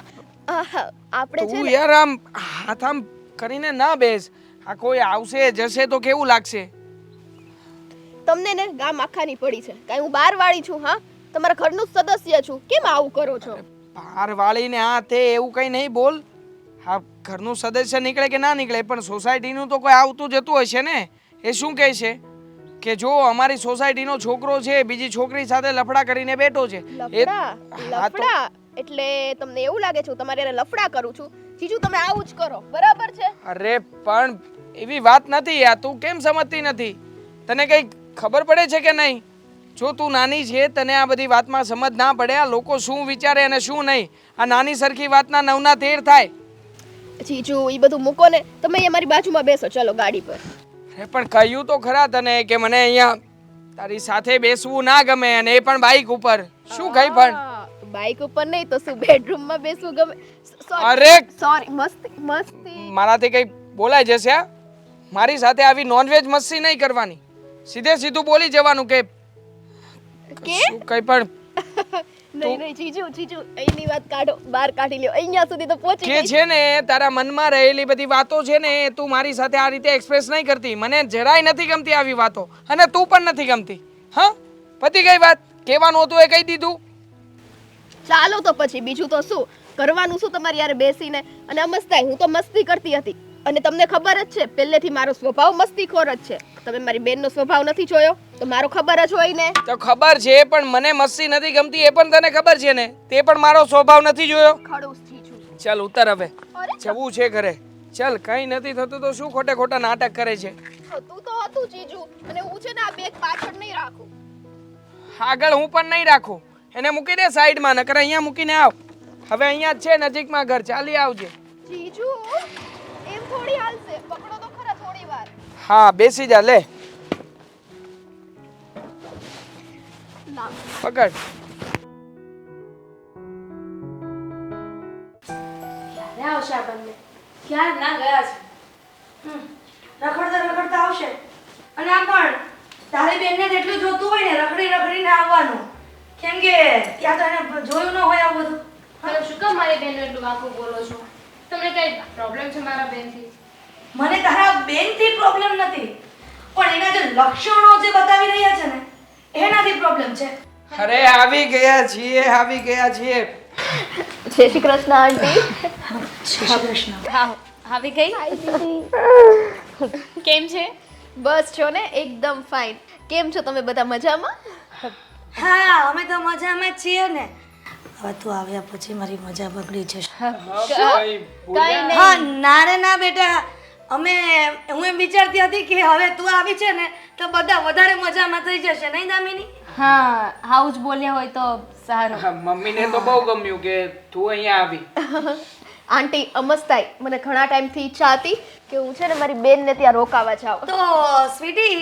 આપણે છે તું ને યાર આમ હાથ આમ કરીને ના બેસ. આ કોઈ આવશે જશે તો કેવું લાગશે? તમને ને ગામ આખાની પડી છે. કાંઈ હું બાર વાળી છું? હા, તમારા ઘરનું જ સદસ્ય છું. કેમ આવું કરો છો? બહાર વાળીને આ તે એવું કંઈ નહીં બોલ. હા, ઘરનું સદસ્ય નીકળે કે ના નીકળે પણ સોસાયટીનું તો કોઈ આવતું જતું હશે ને. એ શું કહે છે કે જો અમારી સોસાયટીનો છોકરો છે બીજી છોકરી સાથે લફડા કરીને બેઠો છે. લફડા એટલે તમને એવું લાગે છે હું તમારે હારે લફડા કરું છું? જીજુ તમે આવું જ કરો, બરાબર છે? અરે પણ એવી વાત નથી યાર, તું કેમ સમજતી નથી? તને કઈ ખબર પડે છે કે નહીં? જો તું નાની છે તને આ બધી વાતમાં સમજ ના પડે, આ લોકો શું વિચારે અને શું નહીં, આ નાની સરખી વાતના નવના તેર થાય. જીજુ એ બધું મૂકો ને, તમે અહીંયા મારી બાજુમાં બેસો, ચલો ગાડી પર. અરે પણ કહ્યું તો ખરા તને કે મને અહીંયા તારી સાથે બેસવું ના ગમે અને એ પણ બાઇક ઉપર. શું કઈ પણ બાઇક ઉપર નહીં તો શું બેડરૂમમાં બેસવું ગમે? અરે સોરી, મસ્તી મસ્તી. મારાથી કઈ બોલાઈ જશે? મારી સાથે આવી નોનવેજ મસ્તી નહીં કરવાની, સીધે સીધું બોલી જવાનું કે શું કઈ પણ. નહીં નહીં જીજુ, જીજુ અહીંની વાત કાઢો, બહાર કાઢી લ્યો. અહીંયા સુધી તો પહોંચી કે ગઈ. છે ને તારા મનમાં રહેલી બધી વાતો છે ને એ તું મારી સાથે આ રીતે એક્સપ્રેસ નહીં કરતી. મને જરાય નથી ગમતી આવી વાતો અને તું પણ નથી ગમતી. હા, પતી ગઈ વાત. કહેવાનું હતું એ કહી દીધું. ચાલો તો પછી બીજું તો શું કરવાનું? શું તમારી યારે બેસીને અને મસ્તાઈ? હું તો મસ્તી કરતી હતી અને તમને ખબર જ છે પહેલેથી મારો સ્વભાવ મસ્તીખોર જ છે. તમે મારી બેનનો સ્વભાવ નથી જોયો તો મારો ખબર જ હોય ને. તો ખબર છે પણ મને મસ્તી નથી ગમતી એ પણ તને ખબર છે ને, તે પણ મારો સ્વભાવ નથી જોયો. ખડૂસ જીજુ. ચાલ ઉતર હવે, અરે જવું છે ઘરે. ચાલ, કઈ નથી થતું તો શું ખોટે ખોટા નાટક કરે છે? તું તો હતું જીજુ અને હું છે ને આ બેગ પાછળ નહીં રાખું. આગળ હું પણ નહીં રાખું. એને મૂકી દે સાઈડમાં, નકર અહીંયા મૂકીને આવ. હવે અહીંયા જ છે નજીકમાં ઘર, ચાલી આવજે. જીજુ એમ થોડી હાલશે, પકડો તો ખરા થોડી વાર. હા, બેસી જા, લે લાવ. પકડ. ક્યારે આવશે આ બંને? ક્યાં ના ગયા છે? રખડતા રખડતા આવશે. અને આ પણ તારી બેનને જેટલું જોતું હોય ને રખડી રખડીને આવવાનું, કેમ કે ત્યાં તો એને જોયું ન હોય આવું બધું. તમે શું કામ મારી બેનનું એટલું આખું બોલો છો? તમને કઈ પ્રોબ્લેમ છે મારા બેનથી? મને તારા બેનથી પ્રોબ્લેમ નથી, પણ એના જે લક્ષણો જે બતાવી રહ્યા છે ને એનાથી પ્રોબ્લેમ છે. અરે આવી ગયા છીએ, આવી ગયા છીએ. જય શ્રી કૃષ્ણ આંટી. શ્રી કૃષ્ણ. હા, આવી ગઈ. કેમ છે? બસ છો ને એકદમ ફાઇન. કેમ છો તમે બધા? મજામાં? હા અમે તો મજામાં જ છીએ ને. હવે તું આવ્યા પછી મારી મજા બગડી જશે. હા ના રે ના બેટા, હું એમ વિચારતી હતી કે હવે તું આવી છે ને તો બધા વધારે મજામાં થઈ જશે, નહીં દામિની? હા આવું જ બોલ્યા હોય તો સારું. હા, મમ્મીને તો બહુ ગમ્યું કે તું અહીંયા આવી. આંટી અમસ્તાઈ, મને ઘણા ટાઈમથી ઈચ્છા હતી કે હું છે ને મારી બેનને ત્યાં રોકાવા જાઉં. તો સ્વીટી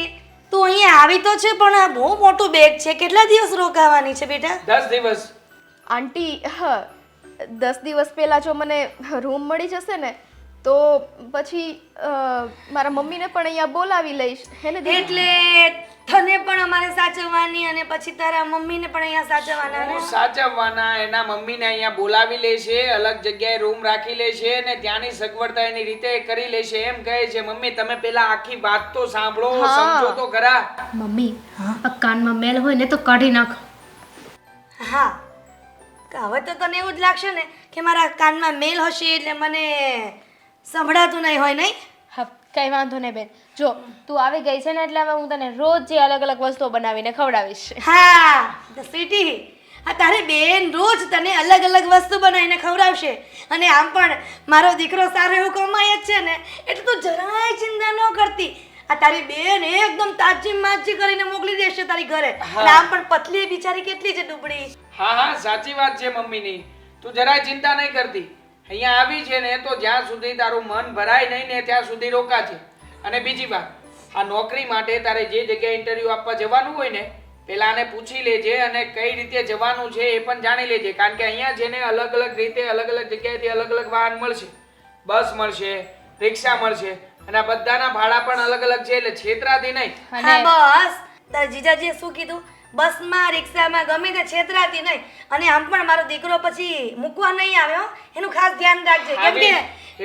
તું અહીંયા આવી તો છે પણ આ બહુ મોટું બેગ છે. કેટલા દિવસ રોકાવાની છે બેટા? 10 દિવસ. આંટી 10 દિવસ પહેલા જો મને રૂમ મળી જશે ને તો પછી મારા મમ્મીને પણ અહીંયા બોલાવી લઈશ, હે ને દીદી? એટલે તને પણ અમારે સાચવવાની અને પછી તારા મમ્મીને પણ અહીંયા સાચવવાના ને? હું સાચવવાના, એના મમ્મીને અહીંયા બોલાવી લેશે, અલગ જગ્યાએ રૂમ રાખી લેશે ને ત્યાંની સગવડતા એની રીતે કરી લેશે. એમ કહે છે મમ્મી તમે પેલા આખી વાત તો સાંભળો, સમજો તો ખરા. મમ્મી આ કાનમાં મેલ હોય ને તો કાઢી નાખ. હા, હવે તો તને એવું જ લાગશે ને કે મારા કાનમાં મેલ હશે એટલે મને સંભળાતું નહીં હોય, નહીં? હા કઈ વાંધો નહીં બેન. જો તું આવી ગઈ છે ને એટલે હવે હું તને રોજ જે અલગ અલગ વસ્તુઓ બનાવીને ખવડાવીશ. હા સ્વીટી, આ તારી બેન રોજ તને અલગ અલગ વસ્તુ બનાવીને ખવડાવશે. અને આમ પણ મારો દીકરો સારો એવું કમાય જ છે ને એટલે તું જરાય ચિંતા ન કરતી. આ તારી બેન એકદમ તાજી માજી કરીને મોકલી દેશે તારી ઘરે. અને આમ પણ પતલી બિચારી કેટલી છે ડુબળી. હા સાચી વાત છે મમ્મીની, તું જરાય ચિંતા નહીં કરતી. અહીંયા આવી છે ને તો જ્યાં સુધી તારું મન ભરાય નહીં ને ત્યાં સુધી રોકાજે. અને બીજી વાત, આ નોકરી માટે તારે જે જગ્યાએ ઇન્ટરવ્યૂ આપવા જવાનું હોય ને પહેલા આને પૂછી લેજે અને કઈ રીતે જવાનું છે એ પણ જાણી લેજે. કારણ કે અહીંયા જેને અલગ અલગ રીતે અલગ અલગ જગ્યાએથી અલગ અલગ વાહન મળશે, બસ મળશે, રિક્ષા મળશે અને આ બધાના ભાડા પણ અલગ અલગ છે એટલે છેતરાતી નહીં. હા બસ, તારા જીજાજીએ શું કીધું? બસમાં રિક્ષામાં ગમે તે છેતરાતી નહીં. અને આમ પણ મારો દીકરો પછી મૂકવા નહીં આવ્યો, એનું ખાસ ધ્યાન રાખજે. કેમ કે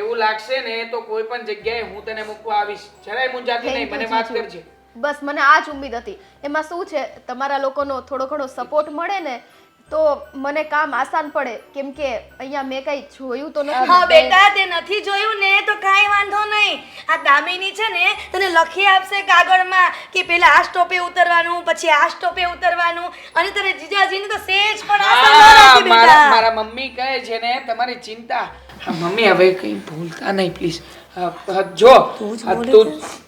એવું લાગશે ને તો કોઈ પણ જગ્યાએ હું તને મૂકવા આવીશ, જરાય મૂંઝાતી નહીં, મને વાત કરજે. બસ મને આ જ ઉમ્મીદ હતી. એમાં શું છે, તમારા લોકોનો થોડો ઘણો સપોર્ટ મળે ને તો મને કામ આસાન પડે. કેમ કે અહીંયા મેં કઈ જોયું તો નથી. હા બેટા, તે નથી જોયું ને તો કાંઈ વાંધો નહીં. આ દામિની છે ને તને લખી આપશે કાગળમાં કે પેલા આ સ્ટોપે ઉતરવાનું, પછી આ સ્ટોપે ઉતરવાનું. અને તને જીજાજીને તો સેજ પણ આસાન નથી બેટા. મારા મમ્મી કહે છે ને તમારી ચિંતા. મમ્મી હવે કઈ ભૂલતા નહીં પ્લીઝ. જો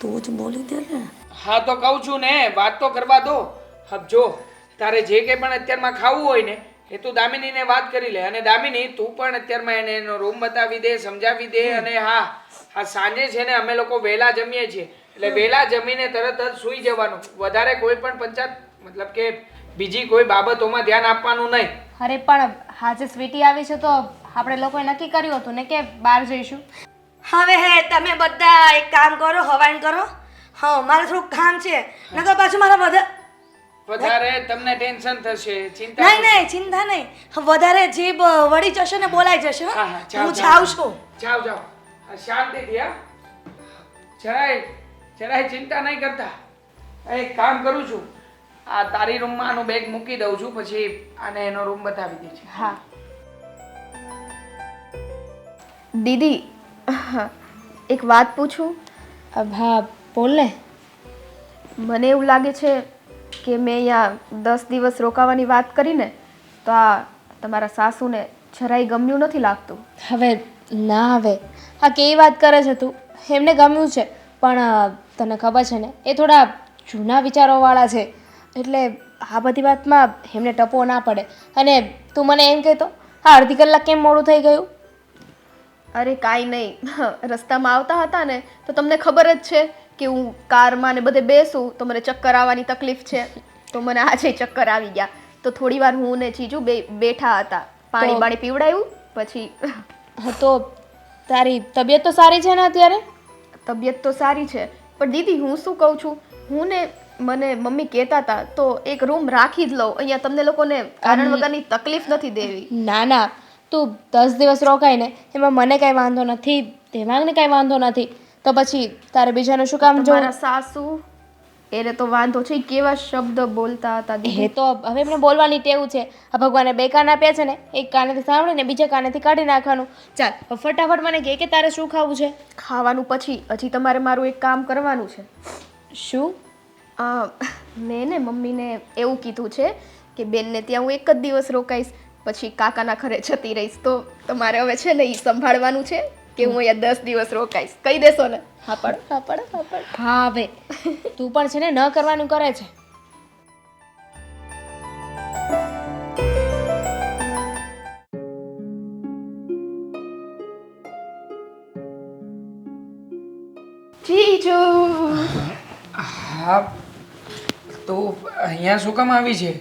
તું જ બોલી દે ને. હા તો કહું છું ને, વાત તો કરવા દો. જો તારે જે કંઈ પણ અત્યારમાં ખાવું હોય ને એ તું દામિનીને વાત કરી લે. અને દામિની તું પણ અત્યારમાં એને એનો રૂમ બતાવી દે, સમજાવી દે. અને હા સાંજે છે ને અમે લોકો વહેલા જમીએ છીએ એટલે વહેલા જમીને તરત જ સૂઈ જવાનું. વધારે કોઈ પણ પંચાયત મતલબ કે બીજી કોઈ બાબતોમાં ધ્યાન આપવાનું નહીં. અરે પણ આજે સ્વીટી આવી છે તો આપણે લોકોએ નક્કી કર્યું હતું ને કે બહાર જઈશું. હવે તમે બધા એક કામ કરો, હવાન કરો. હા મારે થોડું કામ છે, નકર પાછું મારા વધારે તમને ટેન્શન થશે, ચિંતા નહીં ચિંતા નહીં. વધારે જીભ વળી જશે ને બોલાઈ જશે. હું જાઉં છું. જાઓ શાંતિથી. જરાય ચિંતા નહીં કરતા. એક કામ કરું છું, આ તારી રૂમમાં આનું બેગ મૂકી દઉં છું, પછી આને એનો રૂમ બતાવી દે છે. હા દીદી એક વાત પૂછું? હા બોલ ને. મને એવું લાગે છે કે મેં અહીંયા 10 દિવસ રોકાવાની વાત કરીને તો આ તમારા સાસુને જરાય ગમ્યું નથી લાગતું. હવે ના હવે હા કેવી વાત કરે છે તું? એમને ગમ્યું છે પણ તને ખબર છે ને એ થોડા જૂના વિચારોવાળા છે એટલે આ બધી વાતમાં એમને ટપો ના પડે. અને તું મને એમ કહેતો હા અડધી કલાક કેમ મોડું થઈ ગયું? અરે કાંઈ નહીં, રસ્તામાં આવતા હતા ને તો તમને ખબર જ છે કે હું કારમાં ને બધે બેસું તો મને ચક્કર આવવાની તકલીફ છે. તો મને આજે ચક્કર આવી ગયા. તો થોડી વાર હું ને જીજુ બેઠા હતા, પાણી પીવડાવ્યું પછી. તો તારી તબિયત તો સારી છે ને અત્યારે? તબિયત તો સારી છે પણ દીદી હું શું કહું છું, હું ને મને મમ્મી કહેતા હતા તો એક રૂમ રાખી જ લઉં. અહીંયા તમને લોકોને કારણ વગરની તકલીફ નથી દેવી. ના તું 10 દિવસ રોકાય ને એમાં મને કાંઈ વાંધો નથી, દેવાંગને કાંઈ વાંધો નથી, તો પછી તારે બીજાનું શું કામ? મારા સાસુ એને તો વાંધો છે, કેવા શબ્દ બોલતા હતા દીદી. એ તો હવે એમને બોલવાની ટેવ છે. આ ભગવાને 2 કાન આપ્યા છે ને, એક કાનેથી સાંભળીને બીજા કાનેથી કાઢી નાખવાનું. ચાલ ફટાફટ મને કે તારે શું ખાવું છે? ખાવાનું પછી હજી તમારે મારું એક કામ કરવાનું છે. શું? મેં ને મમ્મીને એવું કીધું છે કે બેનને ત્યાં હું એક જ દિવસ રોકાઈશ, પછી કાકાના ઘરે જતી રહીશ. તો તમારે હવે છે ને એ સંભાળવાનું છે કે હું અહીંયા 10 દિવસ રોકાઈશ. કહી દેશો ને? હા પાડો, હા પાડો, હા પાડો. હા હવે તું પણ છે ને ન કરવાનું કરે છે. જીજુ હા તો અહીંયા શું કામ આવી છે?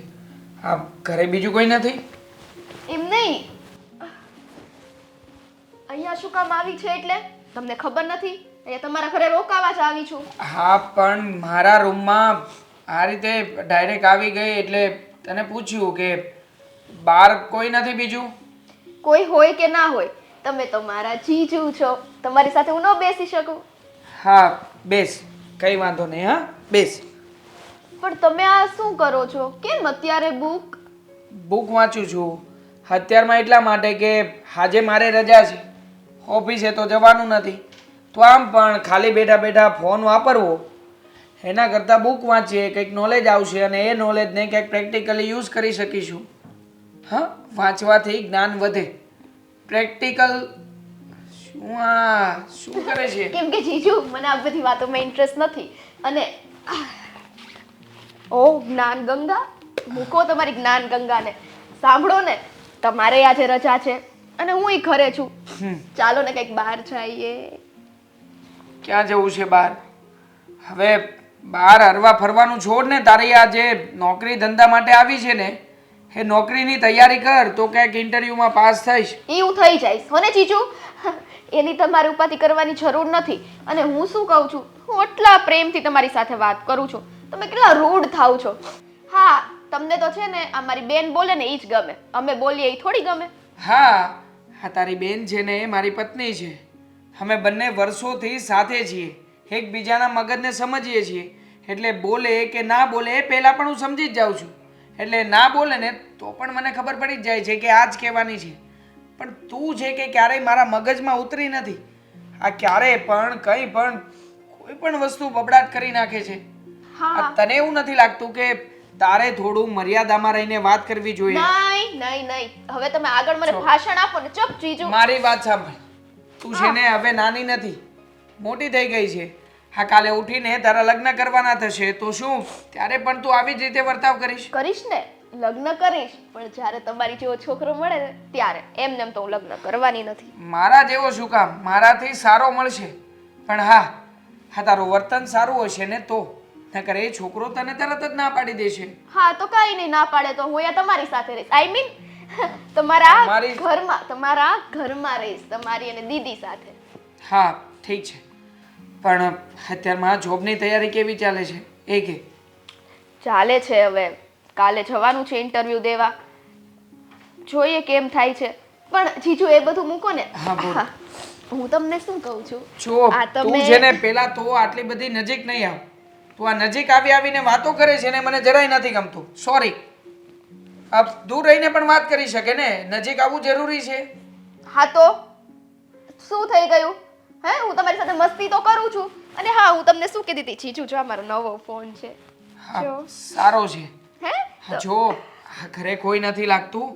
હા, ઘરે બીજું કોઈ નથી? એમ નહીં, અહીંયા શું કામ આવી છે એટલે તમને ખબર નથી? અહીંયા તમારા ઘરે રોકાવા જ આવી છું. હા, પણ મારા રૂમમાં આ રીતે ડાયરેક્ટ આવી ગઈ એટલે તને પૂછ્યું કે બહાર કોઈ નથી બીજું? કોઈ હોય કે ના હોય, તમે તો મારા જીજુ છો, તમારી સાથે હું ન બેસી શકું. હા, બેસ, કઈ વાંધો નહીં. હા, બેસ. પણ તમે આ શું કરો છો? કેમ અત્યારે બુક? બુક વાંચું છું અત્યારમાં એટલા માટે કે આજે મારે રજા છે, ઓફિસે તો જવાનું નથી, તો આમ પણ ખાલી બેઠા બેઠા ફોન વાપરવો એના કરતાં બુક વાંચીએ, કંઈક નોલેજ આવશે અને એ નોલેજને કંઈક પ્રેક્ટિકલી યુઝ કરી શકીશું. હા, વાંચવાથી જ્ઞાન વધે. પ્રેક્ટિકલ શું કરે છે? કેમ કે જીજુ મને આ બધી વાતોમાં ઇન્ટરેસ્ટ નથી. અને ઓ જ્ઞાન ગંગા, મૂકો તમારી જ્ઞાન ગંગાને. સાંભળો ને, તમારે આજે રજા છે અને હું ઘરે છું. ચાલો ને કંઈક બહાર જઈએ. ક્યાં જવું છે બહાર? હવે બહાર હરવા ફરવાનું છોડ ને, તારી આ જે નોકરી ધંધા માટે આવી છે ને એ નોકરીની તૈયારી કર તો ક્યાંક ઇન્ટરવ્યુમાં પાસ થઈશ. એ હું થઈ જઈશ હો ને જીજુ, એની તમારે ઉપાધિ કરવાની જરૂર નથી. અને હું શું કહું છું, હું આટલા પ્રેમથી તમારી સાથે વાત કરું છું, તમે કેટલા રૂડ થાવ છો. હા, તમને તો છે ને આ મારી બેન બોલે ને એ જ ગમે, અમે બોલીએ એ થોડી ગમે. હા, હા, તારી બેન છે ને એ મારી પત્ની છે. અમે બંને વર્ષોથી સાથે છીએ, એકબીજાના મગજને સમજીએ છીએ, એટલે બોલે કે ના બોલે એ પહેલાં પણ હું સમજી જ જાઉં છું. એટલે ના બોલે ને તો પણ મને ખબર પડી જ જાય છે કે આ જ કહેવાની છે. પણ તું છે કે ક્યારેય મારા મગજમાં ઉતરી નથી. આ ક્યારેય પણ કંઈ પણ કોઈ પણ વસ્તુ બબડાટ કરી નાખે છે. હા, તને એવું નથી લાગતું કે તારે થોડું મર્યાદામાં રહીને વાત કરવી જોઈએ? નહીં નહીં નહીં, હવે તમે આગળ મને ભાષણ આપો ને. ચપ જીજુ. મારી વાત સાંભળ, તું છે ને હવે નાની નથી, મોટી થઈ ગઈ છે. હા, કાલે ઉઠીને તારા લગ્ન કરવાના થશે તો શું ત્યારે પણ તું આવી જ રીતે વર્તાવ કરીશ? કરીશ ને, લગ્ન કરીશ, પણ જ્યારે તમારી જેવો છોકરો મળે ને ત્યારે. એમને એમ તો હું લગ્ન કરવાની નથી. મારા જેવો શું કામ, મારાથી સારો મળશે. પણ હા, હા, તારું વર્તન સારું હશે ને તો, નકર એ છોકરો તને તરત જ ના પાડી દેશે. હા, તો કાંઈ નહીં, ના પાડે તો હું અહીંયા તમારી સાથે રહીશ. આઈ મીન તમારા મારી- ઘરમાં રહીશ, તમારી અને દીદી સાથે. હા, ઠીક છે. પણ અત્યારમાં જોબની તૈયારી કેવી ચાલે છે એ કે? ચાલે છે, હવે કાલે જવાનું છે ઇન્ટરવ્યુ દેવા, જોઈએ કેમ થાય છે. પણ જીજુ એ બધું મૂકો ને. હા, બોલ. હું તમને શું કહું છું, જો આ તું તમે- છે ને પેલા તો આટલી બધી નજીક નહીં આવ. તું આ નજીક આવીને વાતો કરે છે ને મને જરાય નથી ગમતું. સોરી. આપ દૂર રહીને પણ વાત કરી શકે ને, નજીક આવવું જરૂરી છે. હા, તો શું થઈ ગયું? હે, હું તમારી સાથે મસ્તી તો કરું છું. અને હા, હું તમને શું કીધી હતી, જીજુ જો આ મારો નવો ફોન છે. હા, જો. સારો છે. હે, હા, જો આ ઘરે કોઈ નથી લાગતું.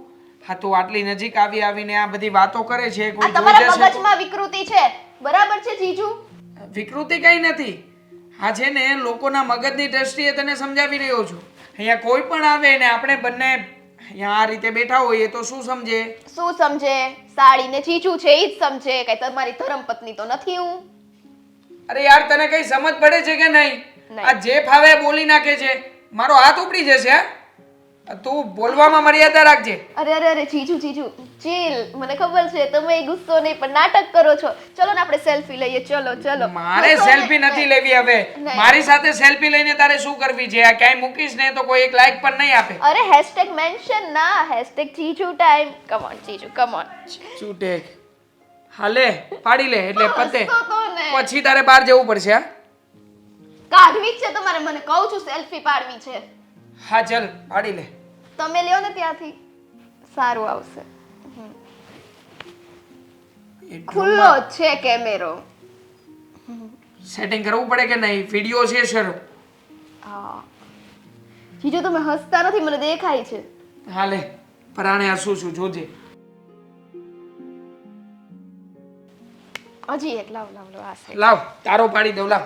હા, તો આટલી નજીક આવીને આ બધી વાતો કરે છે, આ કોઈ જોઈ તમારા જશે તો? મગજમાં વિકૃતિ છે, બરાબર છે જીજુ? વિકૃતિ કઈ નથી. આ છે ને લોકોના મગજની દ્રષ્ટિએ તને સમજાવી રહ્યો છું. અહીંયા કોઈ પણ આવે ને આપણે બંને અહીંયા આ રીતે બેઠા હોઈએ તો શું સમજે? શું સમજે? સાડી ને જીજુ છે ઈ જ સમજે, કઈ તમારી ધર્મપત્ની તો નથી હું. અરે યાર, તને કઈ સમજ પડે છે કે નહીં? નહીં. આ જે ફાવે એ બોલી નાખે છે. મારો હાથ ઉપડી જશે. હા, તું બોલવામાં મર્યાદા રાખજે. અરે જીજુ ચીલ, મને ખબર છે તમે ગુસ્સો નહીં પણ નાટક કરો છો. ચલો ને આપણે સેલ્ફી લઈએ. ચલો. મારે ગુસ્સો સેલ્ફી નહીં. નથી લેવી હવે. નહીં. મારી સાથે સેલ્ફી લઈને તારે શું કરવી છે? આ ક્યાંય મૂકીશ ને તો કોઈ એક લાઈક પણ નહીં આપે. અરે હેશટેગ મેન્શન ના, હેશટેગ જીજુ ટાઈમ. કમ ઓન જીજુ, કમ ઓન. ચૂટેક. હાલે પાડી લે એટલે પતે. હસતો તો ને. પછી તારે બહાર જવું પડશે. હા, કાઢવી જ છે તમારે, મને કહું છું સેલ્ફી પાડવી છે. હા, ચલ પાડી લે. તમે લ્યો ને ત્યાંથી, સારું આવશે. ખુલ્લો જ છે કેમેરો. સેટિંગ કરવું પડે કે નહીં? વિડિયો છે શરૂ. હા, જીજુ તમે હસતા નથી, મને દેખાય છે. હાલે પરાણે હસું છું, જોજે. હજી એક લાવ લાવ લાવ આ છે. લાવ તારો પાડી દઉં, લાવ.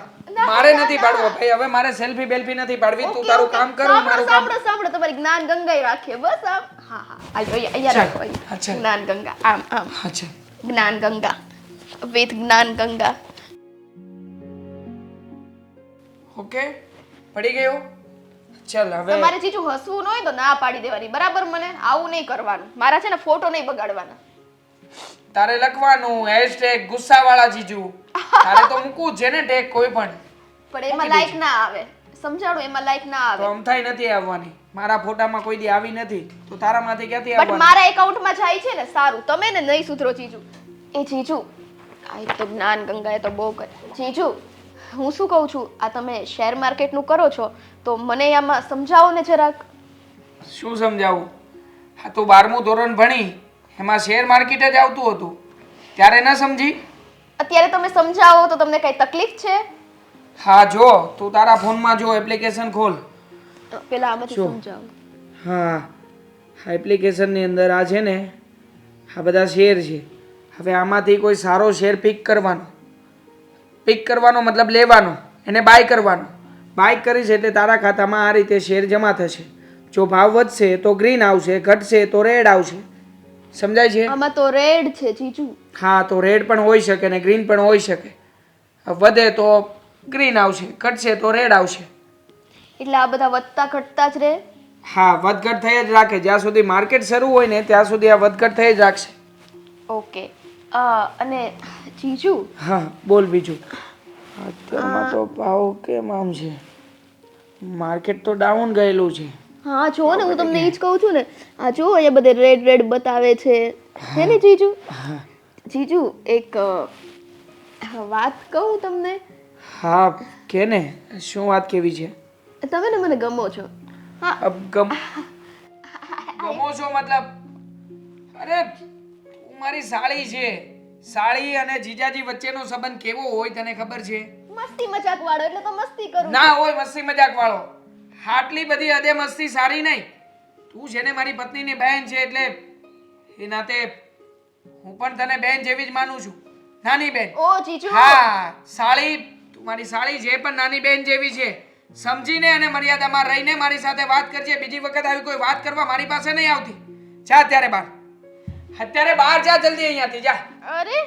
મારે નથી પાડવો ભાઈ, હવે મારે સેલ્ફી બેલ્ફી નથી પાડવી. તું તારું કામ કર, હું મારું કામ. સાંભળો તમારી જ્ઞાન ગંગાઈ રાખીએ બસ આમ. હા હા અહીંયા રાખો ચાલ. અહીંયા. અચ્છા. જ્ઞાન ગંગા આમ આમ. અચ્છા જ્ઞાન ગંગા વિથ જ્ઞાન ગંગા. ઓકે, પડી ગયો. ચાલ હવે તમારે જીજુ હસવું ન હોય તો ના પાડી દેવાની, બરાબર? મને આવું નહીં કરવાનું, મારા છે ને ફોટો નહીં બગાડવાના. તારે લખવાનું હેશટેગ ગુસ્સાવાળા જીજુ. તારે તો મૂકવું છે ને ટેગ કોઈ પણ. પણ એમાં લાઈક ના આવે, સમજાડો, એમાં લાઈક ના તો આવે. અમથાઈ નથી આવવાની. મારા ફોટામાં કોઈ દી આવી નથી, તો તારામાંથી ક્યાંથી બટ આવવાની? મારા એકાઉન્ટમાં જાય છે ને, સારું. તમે ને નહીં સુધરો જીજુ. એ જીજુ આ એક તો જ્ઞાન ગંગાએ તો બહુ કરે. જીજુ હું શું કહું છું, આ તમે શેર માર્કેટનું કરો છો તો મને આમાં સમજાવો ને જરાક. શું સમજાવું? હા, તું 12મું ધોરણ ભણી એમાં શેર માર્કેટ જ આવતું હતું, ત્યારે ન સમજી? અત્યારે તમે સમજાવો તો તમને કઈ તકલીફ છે? હા, જો તું તારા ફોનમાં જો એપ્લિકેશન ખોલ. પેલા આમાંથી જો. સમજાવો. હા, આ એપ્લિકેશનની અંદર આ છે ને, આ બધા શેર છે. હવે આમાંથી કોઈ સારો શેર પિક કરવાનો. પિક કરવાનો મતલબ લેવાનો, એને બાય કરવાનો. બાય કરીશ એટલે તારા ખાતામાં આ રીતે શેર જમા થશે. જો ભાવ વધશે તો ગ્રીન આવશે, ઘટશે તો રેડ આવશે. સમજાય છે? આમાં તો રેડ છે જીજુ. હા, તો રેડ પણ હોઈ શકે ને ગ્રીન પણ હોઈ શકે. વધે તો ગ્રીન આવશે, ઘટશે તો રેડ આવશે. એટલે આ બધા વધતા ઘટતા જ રહે. હા, વધઘટ થઈ જ રાખે. જ્યાં સુધી માર્કેટ શરૂ હોય ને ત્યાં સુધી આ વધઘટ થઈ જ રાખશે. ઓકે. અને જીજુ હા, બોલ બીજું. અત્યારમાં તો ભાવ કેમ આમ છે? માર્કેટ તો ડાઉન ગયેલું છે. હા જો ને, હું તમને એ જ કહું છું ને. આ જો અહીંયા બધે રેડ રેડ બતાવે છે. હે ને જીજુ? જીજુ એક વાત કહું તમને. હા, કે ને શું વાત કેવી છે? તમે ને મને ગમો છો. હા અબ ગમો છો મતલબ? અરે તું મારી સાળી છે. સાળી અને જીજાજી વચ્ચેનો સંબંધ કેવો હોય તને ખબર છે? મસ્તી મજાક વાળો એટલે તો મસ્તી કરું. ના હોય મસ્તી મજાક વાળો. આટલી બધી હદે મસ્તી સારી નહીં. તું છે ને મારી પત્નીની બહેન છે એટલે એ નાતે હું પણ તને બહેન જેવી જ માનું છું. નાની બહેન. ઓ જીજુ. હા, સાળી, તું મારી સાળી છે પણ નાની બહેન જેવી છે. સમજીને અને મર્યાદામાં રહીને મારી સાથે વાત કરજે. બીજી વખત આવી કોઈ વાત કરવા મારી પાસે નહીં આવતી. જા અત્યારે બહાર. અત્યારે બહાર જા જલ્દી અહીંયાથી જા. અરે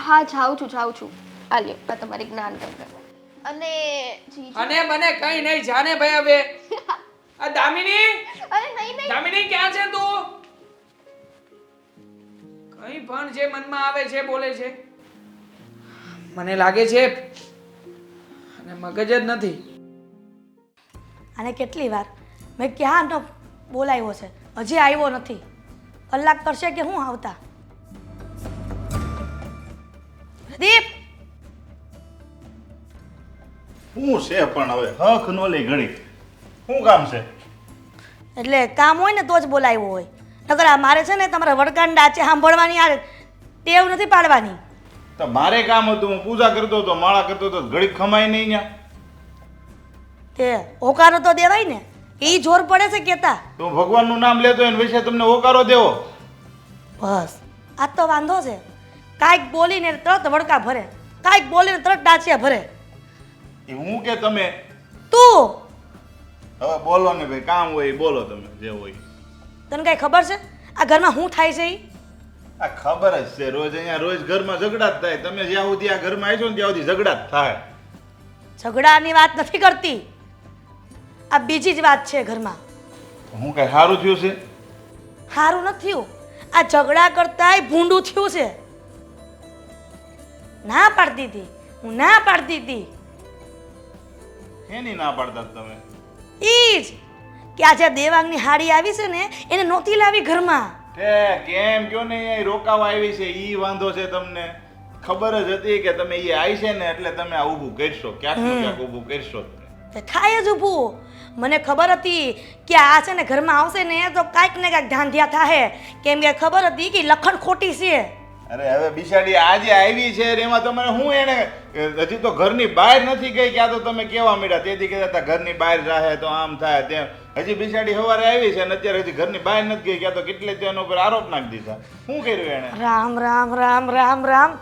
હા, જાઉં છું. આ લ્યો, આ તમારી જ્ઞાન ગંગા. અને જીજુ. અને મને કઈ નહીં, જાને ભાઈ હવે. આ દામિની, અરે નહીં નહીં. દામિની ક્યાં છે તું? કઈ પણ જે મનમાં આવે છે બોલે છે. મને લાગે છે અને મગજ જ નથી. અને કેટલી વાર મેં ક્યાંનો બોલાવ્યો છે, હજી આવ્યો નથી. કલાક કરશે કે હું આવતા? દીપ, શું છે પણ હવે હક નો લે ઘડી? શું કામ છે? એટલે કામ હોય ને તો જ બોલાવ્યો હોય. નકર આ મારે છે ને તમારા વડકાંડા છે સાંભળવાની આ ટેવ નથી પાડવાની. તો મારે કામ હતું, હું પૂજા કરતો હતો, માળા કરતો હતો, ઘડી ખમાય નહીં ત્યાં. તે હોકારો તો દેવાય ને, એ જોર પડે છે કેતા. તો ભગવાનનું નામ લેતો એને વિશે તમને હોકારો દેવો. બસ આ તો વાંધો છે. કાંઈક બોલીને તરત વડકા ભરે, કાંઈક બોલીને તરત ડાચિયા ભરે. એ હું કે તમે તું હવે બોલો ને ભાઈ, કામ હોય એ બોલો તમે જે હોય. તને કાંઈ ખબર છે આ ઘરમાં શું થાય છે? ઈ આ ખબર જ છે, રોજ અહીંયા રોજ ઘરમાં ઝઘડા જ થાય. તમે જ્યાં સુધી આ ઘરમાં આવી છો ને ત્યાં સુધી ઝઘડા જ થાય. ઝઘડાની વાત નથી કરતી, આ બીજી જ વાત છે ઘરમાં. હું કઈ સારું થયું છે? સારું નથી થયું, આ ઝઘડા કરતાંય ભૂંડું થયું છે. ના પાડતી હતી, હું ના પાડતી હતી. એની ના પાડતા તમે? ઈ જ કે આ જે દેવાંગની હાડી આવી છે ને એને નહોતી લાવી ઘરમાં. તે કેમ કયો ને એ રોકાવા આવી છે ઈ વાંધો છે તમને? ખબર જ હતી કે તમે એ આવી છે ને એટલે તમે આ ઊભું કરશો, ક્યાંક ને ક્યાંક ઊભું કરશો. તે થાય જ ઊભું. મને ખબર હતી કે આ છે ને ઘરમાં આવશે ને તો કાંઈક ને કાંઈક ધાંધિયા થાય, કેમ કે ખબર હતી કે લખણ ખોટી છે. અરે હવે બિચારી આજે આવી છે ને એમાં તમારે હું એને હજી તો ઘરની બહાર નથી ગઈ ક્યાં તો તમે કેવા માંડ્યા તેથી કહેતા હતા ઘરની બહાર રહે તો આમ થાય તેમ હજી બિચારી સવારે આવી છે અને અત્યારે હજી ઘરની બહાર નથી ગઈ ક્યાં તો કેટલે તેના ઉપર આરોપ નાખી દીધા શું કર્યું એણે રામ રામ રામ રામ રામ.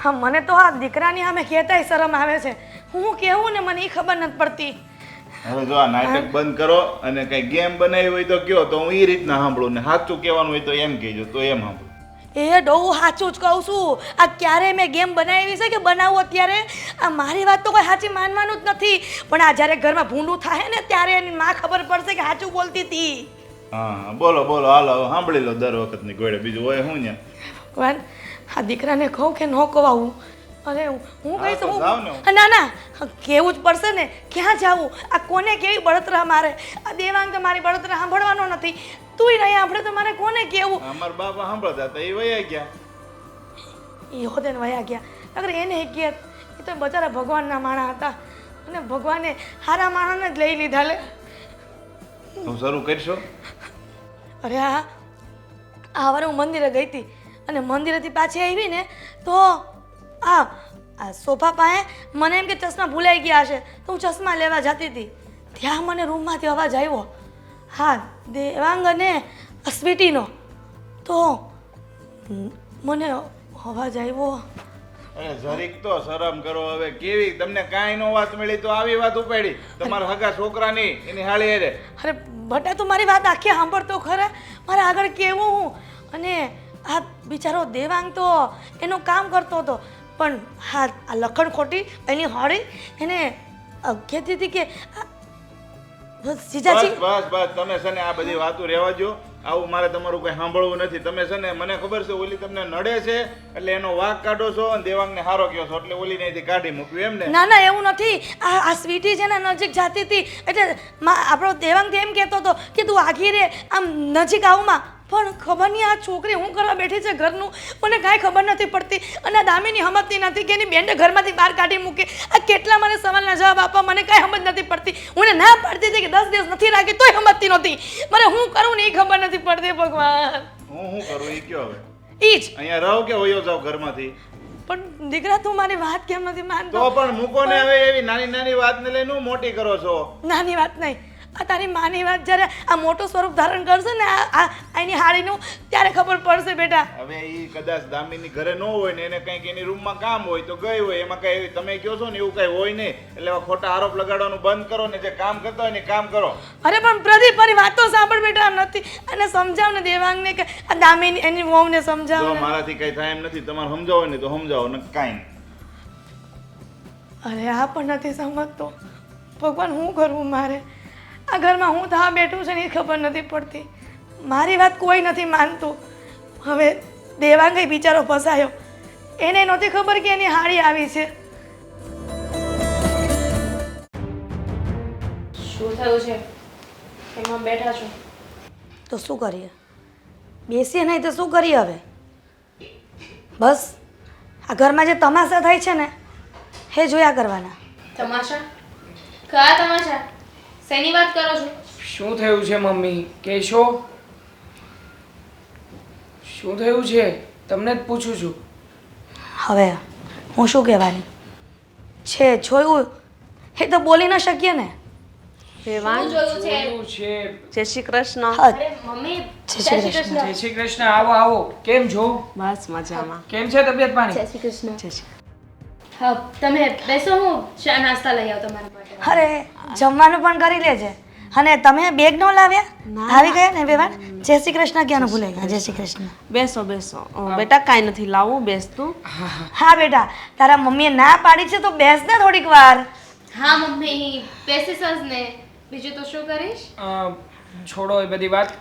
હા, મને તો આ દીકરાની સામે કહેતાય શરમ આવે છે. હું કેવું ને મને એ ખબર નથી પડતી. હવે જો આ નાટક બંધ કરો અને કઈ ગેમ બનાવી હોય તો કયો તો હું એ રીતના સાંભળું ને સાચું કહેવાનું હોય તો એમ કહેજો તો એમ સાંભળું. એ ડોહું સાચું જ કહું છું. આ ક્યારે મેં ગેમ બનાવી છે કે બનાવું અત્યારે? આ મારી વાત તો કોઈ સાચી માનવાનું જ નથી, પણ આ જ્યારે ઘરમાં ભૂંડું થાય ને ત્યારે એની માં ખબર પડશે કે સાચું બોલતી હતી. હા બોલો બોલો હાલો હવે સાંભળી લો દર વખતની ગોળે બીજું હોય શું ને ભગવાન, આ દીકરાને કહું કે ન કવાવું? અરે હું કહીશ તો હું જાઓ ને. ના ના, કેવું જ પડશે ને. ક્યાં જાવું? આ કોને કેવી બળતરા મારે? આ દેવાંગ તો મારી બળતરા સાંભળવાનો નથી. તુંય નહીં આપણે તો મારે કોને કેવું? અમારા બાપા સાંભળતા હતા એ વયા ગયા. એ હોતે ને વયા ગયા. અગર એને કહે એ તો બચારા ભગવાનના માણા હતા અને ભગવાને હારા માણાને જ લઈ લીધા લે. હું શરૂ કરશો અરે આ વાર હું મંદિરે ગઈ હતી અને મંદિરેથી પાછી આવી ને તો આ સોફા પાસે મને એમ કે ચશ્મા ભૂલાઈ ગયા હશે તો હું ચશ્મા લેવા જતી હતી. ત્યાં મને રૂમમાંથી અવાજ આવ્યો. હા, દેવાંગ અને સ્વીટીનો. તો મને અવાજ આવ્યો. અરે જરીક તો શરમ કરો હવે. કેવી તમને કાંઈ નો વાત મળી તો આવી વાત ઉપાડી તમારા હગા છોકરાની એની હાળી હારે. અરે બટા, તું મારી વાત આખી સાંભળતો ખરા? મારે આગળ કેવું હું? અને આ બિચારો દેવાંગ તો એનું કામ કરતો હતો, પણ હા આ લખણ ખોટી એની હાળી એને કહેતી હતી કે જીજાજી બસ બસ તમે છે ને આ બધી વાતો રહેવા દો. આવું મારે તમારું કઈ સાંભળવું નથી. તમે છે ને મને ખબર છે ઓલી તમને નડે છે એટલે એનો વાંક કાઢો છો અને દેવાંગને હારો કહો છો એટલે ઓલી અહીંથી કાઢી મૂક્યું એમ ને? ના ના, એવું નથી. આ સ્વીટી છે ને નજીક જાતી હતી એટલે આપણો દેવાંગ એમ કહેતો હતો કે તું આઘી રે આમ નજીક આવમાં. પણ ખબર નહીં આ છોકરી હું કરવા બેઠી છે ઘરનું મને કાંઈ ખબર નથી પડતી. અને આ દામિની સમજતી નથી કે એની બેનને ઘરમાંથી બહાર કાઢી મૂકે. આ કેટલા મને સવાલના જવાબ આપવા મને કાંઈ સમજ નથી પડતી. હું ના પાડતી હતી કે 10 દિવસ નથી રાખી તોય સમજતી નહોતી. મને હું કરું ને એ ખબર નથી પડતી. ભગવાન, હું કરું એ કયો હવે? ઈ જ. અહીંયા રહો કે વયો જાવ ઘરમાંથી? પણ દીકરા, તું મારી વાત કેમ નથી માનતો? તો પણ મૂકો ને હવે એવી નાની નાની વાતને લઈને હું મોટી કરો છો. નાની વાત નહીં, આ તારી માની વાત જ્યારે આ મોટું સ્વરૂપ ધારણ કરશે ને આ એની હાડીનું ત્યારે ખબર પડશે બેટા. હવે એ કદાચ દામિની ઘરે ન હોય ને એને કંઈક એની રૂમમાં કામ હોય તો ગઈ હોય એમાં કઈ તમે કહો છો ને એવું કઈ હોય નહીં. એટલે એવા ખોટા આરોપ લગાડવાનું બંધ કરો ને જે કામ કરતા હોય ને કામ કરો. અરે પણ પ્રદીપ, મારી વાત તો સાંભળ બેટા. આમ નથી. અને સમજાવ ને દેવાંગને કે આ દામિની એની વહુને સમજાવ જો ને. મારાથી કઈ થાય એમ નથી. તમારે સમજાવો ને તો સમજાવો ને કાંઈ. અરે આ પણ નથી સમજતો. ભગવાન, હું કરવું મારે? આ ઘરમાં હું થા બેઠું છે ને એ ખબર નથી પડતી. મારી વાત કોઈ નથી માનતું. હવે દેવાંગ બિચારો ફસાયો. એને નહોતી ખબર કે એની હાડી આવી છે. શું થયું છે? એમાં બેઠા છો તો શું કરીએ? બેસીએ નહીં તો શું કરીએ હવે? બસ આ ઘરમાં જે તમાશા થાય છે ને એ જોયા કરવાના. તમાશા? કયા તમાશા? શેની વાત કરો છો? શું થયું છે મમ્મી? કહેશો શું થયું છે? તમને જ પૂછું છું. હવે હું શું કહેવાની છે? જોયું એ તો બોલી ન શકીએ ને. દેવાંગ, જોયું છે? શું છે? જય શ્રી કૃષ્ણ. હા, અરે મમ્મી, જય શ્રી કૃષ્ણ. જય શ્રી કૃષ્ણ. આવો આવો. કેમ છો? બસ મજામાં. કેમ છે તબિયત પાણી? જય શ્રી કૃષ્ણ. જય શ્રી હા, તમે બેસો, હું ચા નાસ્તા લઈ આવું તમારા માટે. અરે જમવાનું પણ કરી લેજે. અને તમે બેગ ન લાવ્યા? આવી ગયા ને બેવાન? જય શ્રી કૃષ્ણ ક્યાંનું ભૂલાઈ ગયા? જય શ્રી કૃષ્ણ. બેસો બેસો. બેટા કાંઈ નથી લાવું, બેસ તું. હા બેટા, તારા મમ્મીએ ના પાડી છે તો બેસ ને થોડીક વાર. હા મમ્મી, બેસીશ જ ને. બીજું તો શું કરીશ? છોડો એ બધી વાત.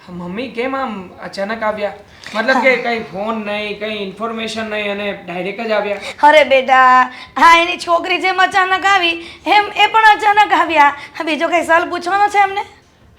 મમ્મી કેમ આમ અચાનક આવ્યા? મતલબ કે કઈ ફોન નહીં, કઈ ઇન્ફોર્મેશન નહીં અને ડાયરેક્ટ જ આવ્યા? અરે બેટા, હા એની છોકરી જેમ અચાનક આવી એમ એ પણ અચાનક આવ્યા. બીજો કઈ સવાલ પૂછવાનો છે એમને?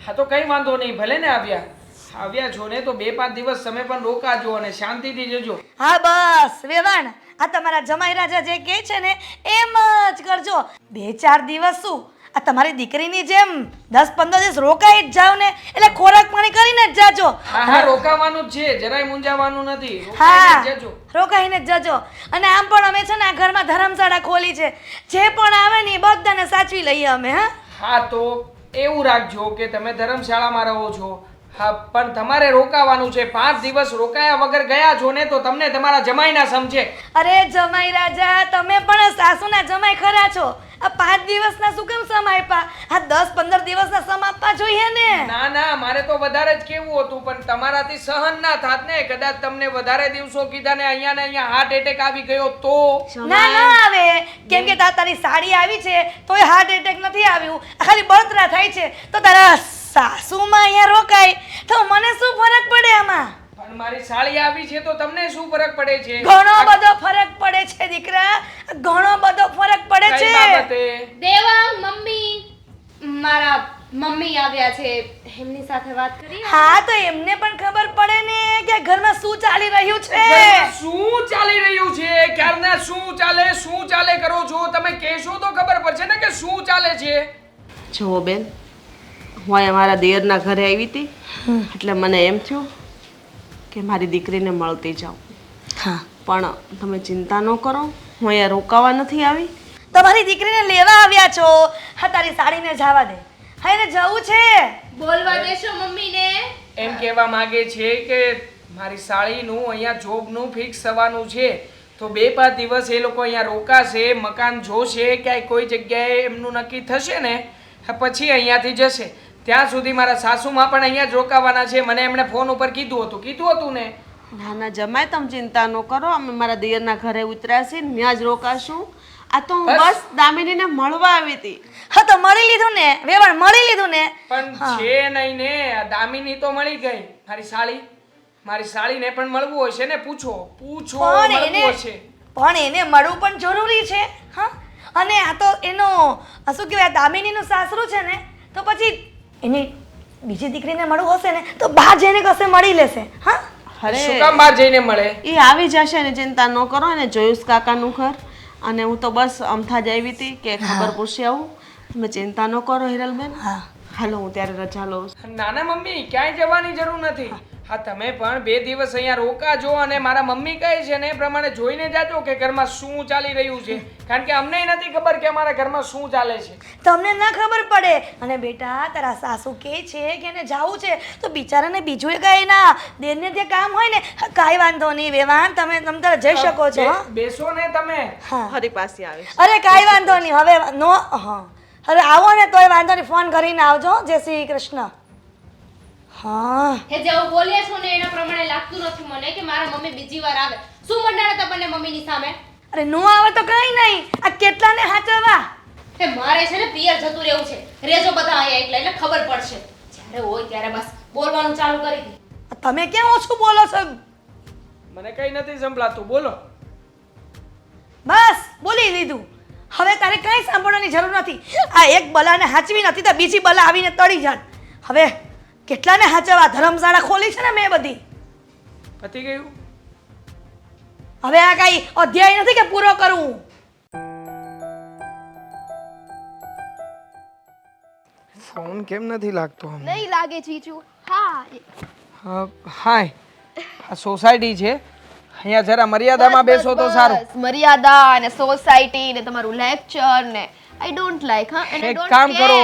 હા તો કઈ વાંધો નહીં, ભલે ને આવ્યા છો ને તો 2-5 દિવસ સમય પણ રોકાજો અને શાંતિથી જજો. હા બસ વેવાણ, આ તમારા જમાઈ રાજા જે કહે છે ને એમ જ કરજો. 2-4 દિવસ શું, આ તમારી દીકરીની જેમ 10-15 દિવસ રોકાઈ જ જાવ ને, એટલે ખોરાક પાણી કરીને જ જાજો. હા હા રોકાવાનું જ છે, જરાય મૂંઝાવાનું નથી. હા રોકાઈને જ જજો. રોકાઈને જ જજો. અને આમ પણ અમે છે ને આ ઘરમાં ધર્મશાળા ખોલી છે, જે પણ આવે ને એ બધાને સાચવી લઈએ અમે. હા તો એવું રાખજો કે તમે ધર્મશાળામાં રહો છો, હા પણ તમારે રોકાવાનું છે. 5 દિવસ રોકાયા વગર ગયા છો ને તો તમને તમારા જમાઈ ના સમજે. અરે જમાઈ રાજા, તમે પણ સાસુના જમાઈ ખરા છો. આ 5 દિવસના શું કેમ સમ આપ્યા? આ 10-15 દિવસના સમ આપવા જોઈએ ને. ના ના મારે તો વધારે જ કેવું હતું પણ તમારાથી સહન ના થાત ને. કદાચ તમને વધારે દિવસો કીધા ને અહીંયા હાર્ટ એટેક આવી ગયો તો? ના ના આવે, કેમ કે તારી સાડી આવી છે તોય હાર્ટ એટેક નથી આવ્યું. આ ખાલી બળતરા થાય છે તો તારા સાસુમાં અહીંયા રોકાય તો મને શું ફરક પડે આમાં? પણ મારી સાળી આવી છે તો તમને શું ફરક પડે છે? ઘણો બધો ફરક પડે છે દીકરા, ઘણો બધો ફરક પડે કઈ છે. બાબતે? દેવાંગ મમ્મી, મારા મમ્મી આવ્યા છે, એમની સાથે વાત કરીએ. હા તો એમને પણ ખબર પડે ને કે ઘરમાં શું ચાલી રહ્યું છે. ઘરમાં શું ચાલી રહ્યું છે? ક્યારના શું ચાલે કરો છો તમે? કહેશો તો ખબર પડશે ને કે શું ચાલે છે. જુઓ બેન, હું અહીંયા મારા દેરના ઘરે આવી હતી એટલે મને એમ થયું કે મારી દીકરીને મળતી જાઉં. હા, પણ તમે ચિંતા ન કરો, હું અહીંયા રોકાવા નથી આવી. તમારી દીકરીને લેવા આવ્યા છો. હા તારી સાડીને જવા દે, હા એને જવું છે. બોલવા દેશો મમ્મીને? એમ કહેવા માંગે છે કે મારી સાળીનું અહીંયા જોબનું ફિક્સ થવાનું છે તો 2-5 દિવસ એ લોકો અહીંયા રોકાશે, મકાન જોશે, ક્યાંય કોઈ જગ્યાએ એમનું નક્કી થશે ને પછી અહીંયાથી જશે. ત્યાં સુધી મારા સાસુમાં પણ અહીંયા જ રોકાવાના છે. મને એમણે ફોન ઉપર કીધું હતું ને. ના ના જમાય, તમે ચિંતા ન કરો, અમે મારા દેરના ઘરે ઉતર્યા ને ત્યાં જ રોકાશું. આ તો હું બસ દામિનીને મળવા આવી હતી. હા તો મળી લીધું ને, વેવાણ મળી લીધું ને. પણ છે નહીં ને, આ દામિની તો મળી ગઈ. મારી સાળીને પણ મળવું હશે ને. પૂછો પણ એને મળવું પણ જરૂરી છે. હા, અને આ તો એનો શું કહેવાય, દામિનીનું સાસરું છે ને, તો પછી એની બીજી દીકરીને મળવું હશે ને તો બહાર જઈને કશે મળી લેશે. હા, શું કામ બહાર જઈને મળે? એ આવી જશે ને, ચિંતા ન કરો. એને જોયુસ કાકાનું ઘર, અને હું તો બસ અમથા જ આવી હતી કે ખબર પૂછી આવું. તમે ચિંતા ન કરો હિરલબેન. હા, હાલો હું ત્યારે રજા લઉં છું. નાના મમ્મી ક્યાંય જવાની જરૂર નથી. હા તમે પણ 2 દિવસ અહીંયા રોકાજો અને મારા મમ્મી કહે છે ને એ પ્રમાણે જોઈને જાજો કે ઘરમાં શું ચાલી રહ્યું છે. કારણ કે અમને નથી ખબર કે અમારા ઘરમાં શું ચાલે છે. તમને ના ખબર પડે. અને બેટા તારા સાસુ કહે છે કે એને જાવું છે તો બિચારાને બીજું કઈ ના દેરને જે કામ હોય ને, કાંઈ વાંધો નહીં વેવાણ, તમે તારે જઈ શકો છો. બેસો ને તમે. હા, ફરી પાછી આવે. અરે કાંઈ વાંધો નહીં, હવે નો. હા, હવે આવો ને તોય વાંધો નહીં, ફોન કરીને આવજો. જય શ્રી કૃષ્ણ. હા, હે જેવું બોલ્યા છો ને એના પ્રમાણે લાગતું નથી મને કે મારા મમ્મી બીજી વાર આવે. શું મંડાણા તમને મમ્મીની સામે? અરે નો આવે તો કઈ નહીં, આ કેટલાને હાચવવા. હે મારે છે ને પિયર જતું રહેવું છે. રેજો બધા અહીંયા એટલે ખબર પડશે. જ્યારે હોય ત્યારે બસ બોલવાનું ચાલુ કરી દે. તમે કેમ ઓછું બોલો છો? મને કઈ નથી સંભળાતું, બોલો. બસ બોલી લીધું, હવે તારે કઈ સાંભળવાની જરૂર નથી. આ એક બલાને હાચવી નથી તો બીજી બલા આવીને તળી જાત. હવે કેટલાને હાચવવા? ધર્મશાળા ખોલી છે ને મેં બધી. પતી ગયું? હવે આ કઈ અધ્યાય નથી કે પૂરો કરવું. ફોન કેમ નથી લાગતો? નહીં લાગે જીજુ. હા હાય, આ સોસાયટી છે, અહીંયા જરા મર્યાદામાં બેસો તો સારું. બસ, મર્યાદા અને સોસાયટી ને તમારું લેક્ચર ને આઈ ડોન્ટ લાઈક. હા, અને એક કામ કરો,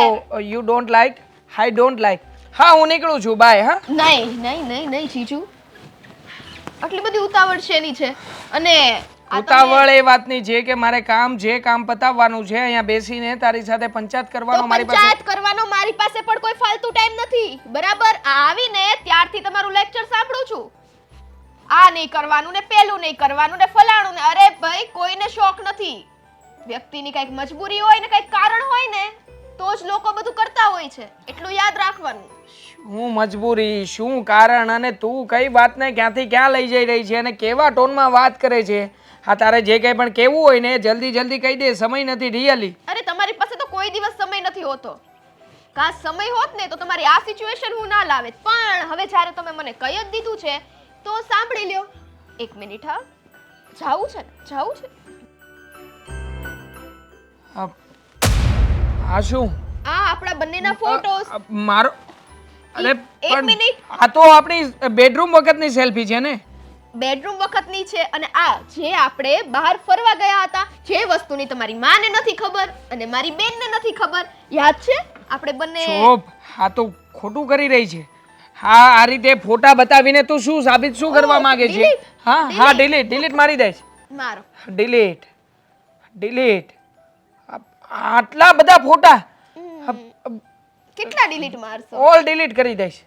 you don't like, I don't like. હા હું નીકળું છું, બાય. હા નહીં જીજુ, આટલી બધી ઉતાવળ શેની છે? અને ઉતાવળ એ વાતની છે કે મારે કામ પતાવવાનું છે. અહીંયા બેસીને તારી સાથે પંચાયત કરવાનો મારી પાસે. પંચાયત કરવાનો મારી પાસે પણ કોઈ ફાલતુ ટાઈમ નથી, બરાબર? આવીને ત્યારથી તમારું લેક્ચર સાંભળું છું. આ નહીં કરવાનું ને પેલું નહીં કરવાનું ને ફલાણું ને. અરે ભાઈ, કોઈને શોખ નથી. વ્યક્તિની કઈક મજબૂરી હોય ને કઈક કારણ હોય ને તો જ લોકો બધું કરતા હોય છે, એટલું યાદ રાખવાનું. શું મજબૂરી, શું કારણ, અને તું કઈ વાતને ક્યાંથી ક્યાં લઈ જઈ રહી છે અને કેવા ટોનમાં વાત કરે છે? હા તારે જે કંઈ પણ કહેવું હોય ને જલ્દી કહી દે, સમય નથી રિયલી. અરે તમારી પાસે તો કોઈ દિવસ સમય નથી હોતો. કાશ સમય હોત ને તો તમારી આ સિચ્યુએશન હું ના લાવે. પણ હવે જ્યારે તમે મને કહી જ દીધું છે તો સાંભળી લ્યો. 1 મિનિટ. હા, જાવું છે ને? જાવું છે. આ શું આ આપણા બંનેના ફોટોસ. મારો અરે એક પણ મિનિટ. આ તો આપણી બેડરૂમ વખતની સેલ્ફી છે ને. બેડરૂમ વખતની છે અને આ જે આપણે બહાર ફરવા ગયા હતા, જે વસ્તુની તમારી માને નથી ખબર અને મારી બેનને નથી ખબર, યાદ છે? આપણે બંને ચોપ, આ તો ખોટું કરી રહી છે. હા, આ રીતે ફોટા બતાવીને તું શું સાબિત શું કરવા માંગે છે? delete, હા, ડિલીટ મારી દઈશ. મારો ડિલીટ. આટલા બધા ફોટા કેટલા ડિલીટ મારશો? ઓલ ડિલીટ કરી દઈશ.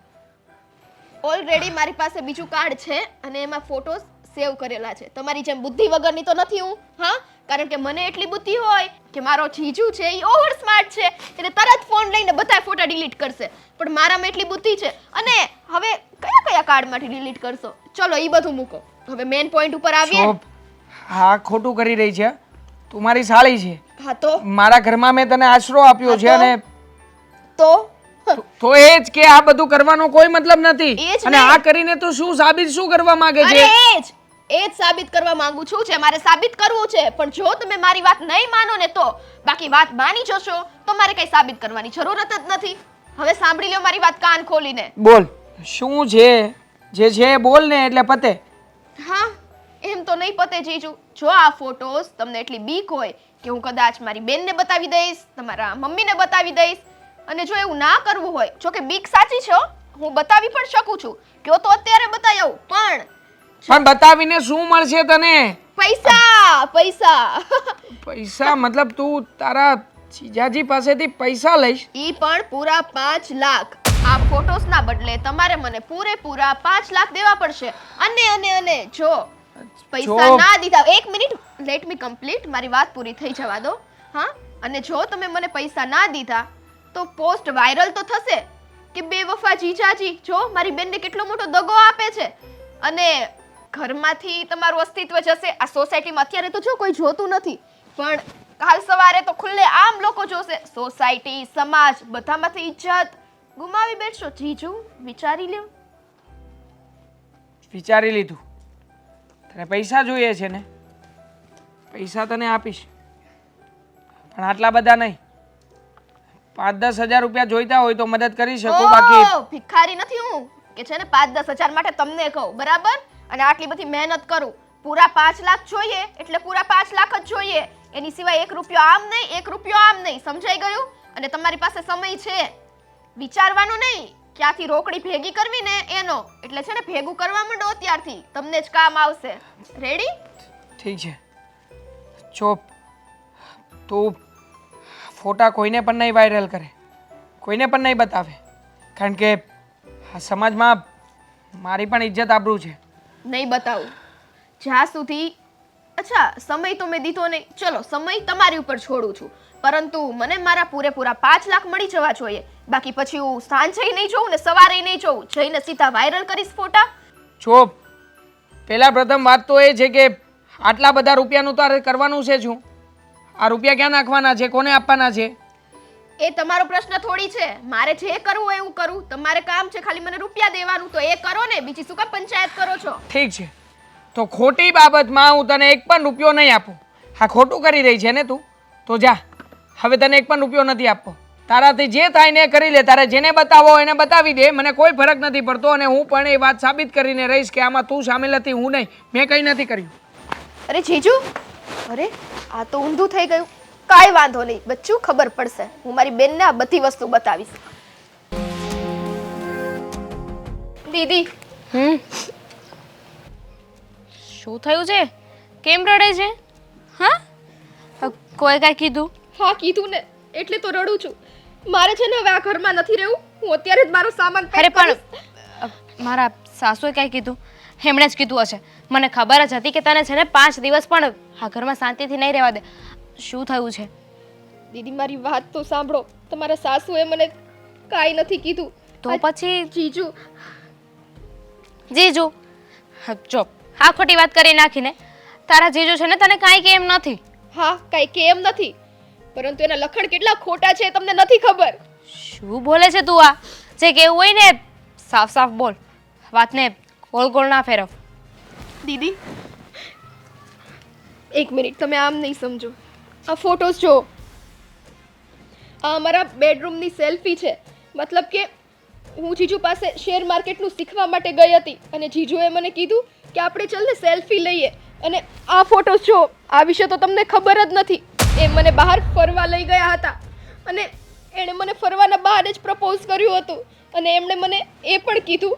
ઓલરેડી મારી પાસે બીજું કાર્ડ છે અને એમાં ફોટોસ સેવ કરેલા છે. તમારી જેમ બુદ્ધિ વગરની તો નથી હું. હા, કારણ કે મને એટલી બુદ્ધિ હોય કે મારો જીજુ છે એ ઓવર સ્માર્ટ છે, એટલે તરત ફોન લઈને બધા ફોટા ડિલીટ કરશે. પણ મારામાં એટલી બુદ્ધિ છે. અને હવે કયા કયા કાર્ડમાંથી ડિલીટ કરશો? ચલો એ બધું મૂકો, હવે મેઇન પોઈન્ટ ઉપર આવીએ. ચોપ, હા ખોટું કરી રહી છે. તું મારી સાળી છે. હા તો મારા ઘરમાં મેં તને આશરો આપ્યો છે અને તો તો એ જ કે આ બધું કરવાનો કોઈ મતલબ નથી. એ જ અને નહીં. આ કરીને તું શું સાબિત શું કરવા માંગે અરે છે? એ જ સાબિત કરવા માંગુ છું. જે મારે સાબિત કરવું છે, પણ જો તમે મારી વાત નહીં માનો ને તો, બાકી વાત માની જશો તો મારે કઈ સાબિત કરવાની જરૂરત જ નથી. હવે સાંભળી લ્યો મારી વાત કાન ખોલીને. બોલ શું છે? જે છે એ બોલ ને એટલે પતે. હા, એમ તો નહીં પતે જીજુ. જો આ ફોટોસ તમને એટલી બીક હોય કે હું કદાચ મારી બેનને બતાવી દઈશ, તમારા મમ્મીને બતાવી દઈશ, અને જો એવું ના કરવું હોય, જો કે બીક સાચી છે હો, હું બતાવી પણ શકું છું, કયો તો અત્યારે બતાવી આવું, પણ બતાવીને શું મળશે તને? પૈસા પૈસા પૈસા મતલબ તું તારા જીજાજી પાસેથી પૈસા લઈશ? ઈ પણ પૂરા 5 લાખ. આ ફોટોસના બદલે તમારે મને પૂરેપૂરા 5 લાખ દેવા પડશે. અને જો પૈસા ના દીધા, એક મિનિટ, લેટ મી કમ્પ્લીટ, મારી વાત પૂરી થઈ જવા દો. હા, અને જો તમે મને પૈસા ના દીધા તો પોસ્ટ વાયરલ તો થશે કે બેવફા જીજાજી જો મારી બેનને કેટલો મોટો દગો આપે છે, અને ઘરમાંથી તમારું અસ્તિત્વ જશે. આ સોસાયટીમાં અત્યારે તો જો કોઈ જોતું નથી, પણ કાલ સવારે તો ખુલ્લે આમ લોકો જોશે. સોસાયટી, સમાજ, બધામાંથી ઇજ્જત ગુમાવી બેઠશો. જીજુ વિચારી લ્યો. વિચારી લીધું. તને પૈસા જોઈએ છે ને? પૈસા તને આપીશ, પણ આટલા બધા નહીં. 5-10 હજાર રૂપિયા જોઈતા હોય તો મદદ કરી શકું, બાકી ઓહ, ભિખારી નથી હું કે છે ને 5-10 હજાર માટે તમને કહું, બરાબર? અને આટલી બધી મહેનત કરું. પૂરા 5 લાખ જોઈએ એટલે પૂરા 5 લાખ જ જોઈએ. એની સિવાય 1 રૂપિયો આમ નહીં, 1 રૂપિયો આમ નહીં. સમજાઈ ગયું? અને તમારી પાસે સમય છે વિચારવાનું નહીં, ક્યાંથી રોકડી ભેગી કરવી ને એનો. એટલે છે ને ભેગું કરવા માંડો અત્યારથી, તમને જ કામ આવશે. રેડી? ઠીક છે. ચોપ, તું ફોટા કોઈને પણ નહીં વાયરલ કરે, કોઈને પણ નહીં બતાવે, કારણ કે આ સમાજમાં મારી પણ ઇજ્જત આબરૂ છે. નહીં બતાવું જ્યાં સુધી. અચ્છા, સમય તો મેં દીધો નહીં, ચલો સમય તમારી ઉપર છોડું છું, પરંતુ મને મારા પૂરેપૂરા 5 લાખ મળી જવા જોઈએ. બાકી પછી હું સાંજે નહીં જોઉં ને સવારે નહીં જોઉં, જઈને સીધા વાયરલ કરીશ ફોટા. ચોપ, પહેલા પ્રથમ વાત તો એ છે કે આટલા બધા રૂપિયાનું તારે કરવાનું છે શું? આ રૂપિયા ક્યાં નાખવાના છે? કોને આપવાના છે? એ તમારો પ્રશ્ન થોડી છે. મારે જે કરવું હોય એવું કરું. તમારે કામ છે ખાલી મને રૂપિયા દેવાનું, તો એ કરો ને, બીજી શું કામ પંચાયત કરો છો? ઠીક છે, તો ખોટી બાબતમાં હું તને 1 પણ રૂપિયો નહીં આપું. હા, ખોટું કરી રહી છે ને તું? તો જા, હવે તને 1 પણ રૂપિયો નથી આપવો. તારાથી જે થાય ને એ કરી લે. તારે જેને બતાવો એને બતાવી દે, મને કોઈ ફરક નથી પડતો. અને હું પણ એ વાત સાબિત કરીને રહીશ કે આમાં તું સામેલ હતી, હું નહીં. મેં કંઈ નથી કર્યું. અરે જીજુ, અરે આ તો ઊંધું થઈ ગયું. કાંઈ વાંધો નહીં બચ્ચું, ખબર પડશે. હું મારી બેનને આ બધી વસ્તુ બતાવીશ. દીદી, શું થયું છે? કેમ રડે છે? હા, કોઈ કાંઈ કીધું? હા કીધું ને, એટલે તો રડું છું. મારે છે ને હવે આ ઘરમાં નથી રહેવું. હું અત્યારે જ મારો સામાન પેક અરે કરીશ. પણ મારા સાસુએ કાંઈ કીધું? એમણે જ કીધું હશે. મને ખબર જ હતી કે તને છે ને 5 દિવસ પણ આ ઘરમાં શાંતિથી નહીં રહેવા દે. શું થયું છે? દીદી મારી વાત તો સાંભળો. તમારા સાસુએ મને કાંઈ નથી કીધું. તો પછી જીજુ, જીજુ, જો આ ખોટી વાત કરી નાખીને તારા જીજુ છે ને તને કાંઈ કેમ નથી. હા કાંઈ કેમ નથી, પરંતુ એના લખણ કેટલા ખોટા છે તમને નથી ખબર. શું બોલે છે તું? આ જે કેવું હોય ને સાફ સાફ બોલ, વાતને ગોળ ગોળ ના ફેરવ. દીદી એક મિનિટ, તમે આમ નહીં સમજો. આ ફોટોસ જો, આ અમારા બેડરૂમની સેલ્ફી છે. મતલબ કે હું જીજુ પાસે શેર માર્કેટનું શીખવા માટે ગઈ હતી અને જીજુએ મને કીધું કે આપણે ચાલ ને સેલ્ફી લઈએ. અને આ ફોટોસ જો, આ વિશે તો તમને ખબર જ નથી. એ મને બહાર ફરવા લઈ ગયા હતા અને એણે મને ફરવાના બહાને જ પ્રપોઝ કર્યું હતું. અને એમણે મને એ પણ કીધું